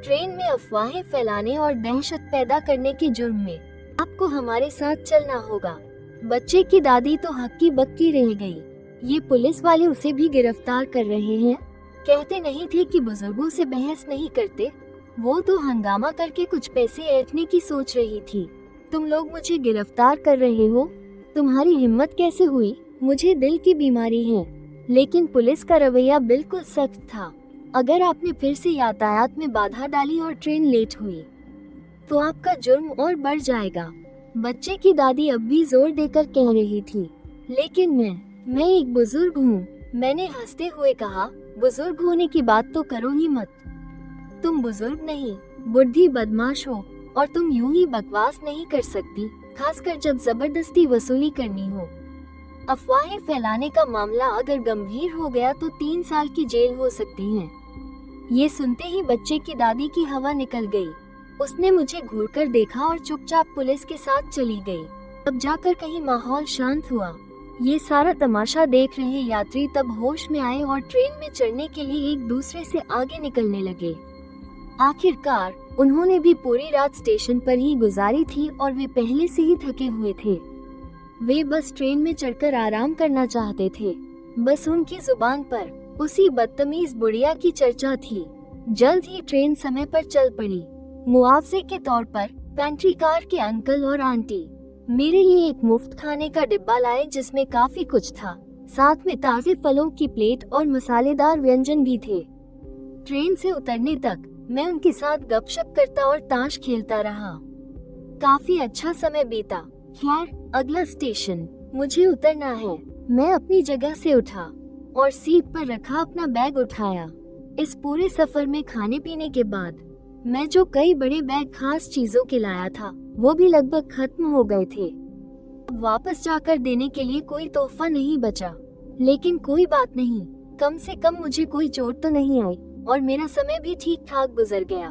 ट्रेन में अफवाहें फैलाने और दहशत पैदा करने के जुर्म में आपको हमारे साथ चलना होगा। बच्चे की दादी तो हक्की बक्की रह गई। ये पुलिस वाले उसे भी गिरफ्तार कर रहे हैं। कहते नहीं थे कि बुजुर्गों से बहस नहीं करते। वो तो हंगामा करके कुछ पैसे ऐंठने की सोच रही थी। तुम लोग मुझे गिरफ्तार कर रहे हो? तुम्हारी हिम्मत कैसे हुई? मुझे दिल की बीमारी है। लेकिन पुलिस का रवैया बिल्कुल सख्त था। अगर आपने फिर से यातायात में बाधा डाली और ट्रेन लेट हुई तो आपका जुर्म और बढ़ जाएगा। बच्चे की दादी अब भी जोर देकर कह रही थी, लेकिन मैं एक बुजुर्ग हूँ। मैंने हंसते हुए कहा, बुजुर्ग होने की बात तो करो ही मत। तुम बुजुर्ग नहीं, बुढ़ी बदमाश हो और तुम यूं ही बकवास नहीं कर सकती, खासकर जब जबरदस्ती वसूली करनी हो। अफवाहें फैलाने का मामला अगर गंभीर हो गया तो 3 साल की जेल हो सकती है। ये सुनते ही बच्चे की दादी की हवा निकल गई। उसने मुझे घूरकर देखा और चुपचाप पुलिस के साथ चली गई। तब जाकर कहीं माहौल शांत हुआ। ये सारा तमाशा देख रहे यात्री तब होश में आए और ट्रेन में चढ़ने के लिए एक दूसरे से आगे निकलने लगे। आखिरकार उन्होंने भी पूरी रात स्टेशन पर ही गुजारी थी और वे पहले से ही थके हुए थे। वे बस ट्रेन में चढ़कर आराम करना चाहते थे। बस उनकी जुबान पर उसी बदतमीज बुढ़िया की चर्चा थी। जल्द ही ट्रेन समय पर चल पड़ी। मुआवजे के तौर पर पेंट्री कार के अंकल और आंटी मेरे लिए एक मुफ्त खाने का डिब्बा लाए जिसमें काफी कुछ था। साथ में ताजे फलों की प्लेट और मसालेदार व्यंजन भी थे। ट्रेन से उतरने तक मैं उनके साथ गपशप करता और ताश खेलता रहा। काफी अच्छा समय बीता। खैर, अगला स्टेशन मुझे उतरना है। मैं अपनी जगह से उठा और सीट पर रखा अपना बैग उठाया। इस पूरे सफर में खाने पीने के बाद मैं जो कई बड़े बैग खास चीजों के लाया था वो भी लगभग खत्म हो गए थे। अब वापस जाकर देने के लिए कोई तोहफा नहीं बचा। लेकिन कोई बात नहीं, कम से कम मुझे कोई चोट तो नहीं आई और मेरा समय भी ठीक ठाक गुजर गया।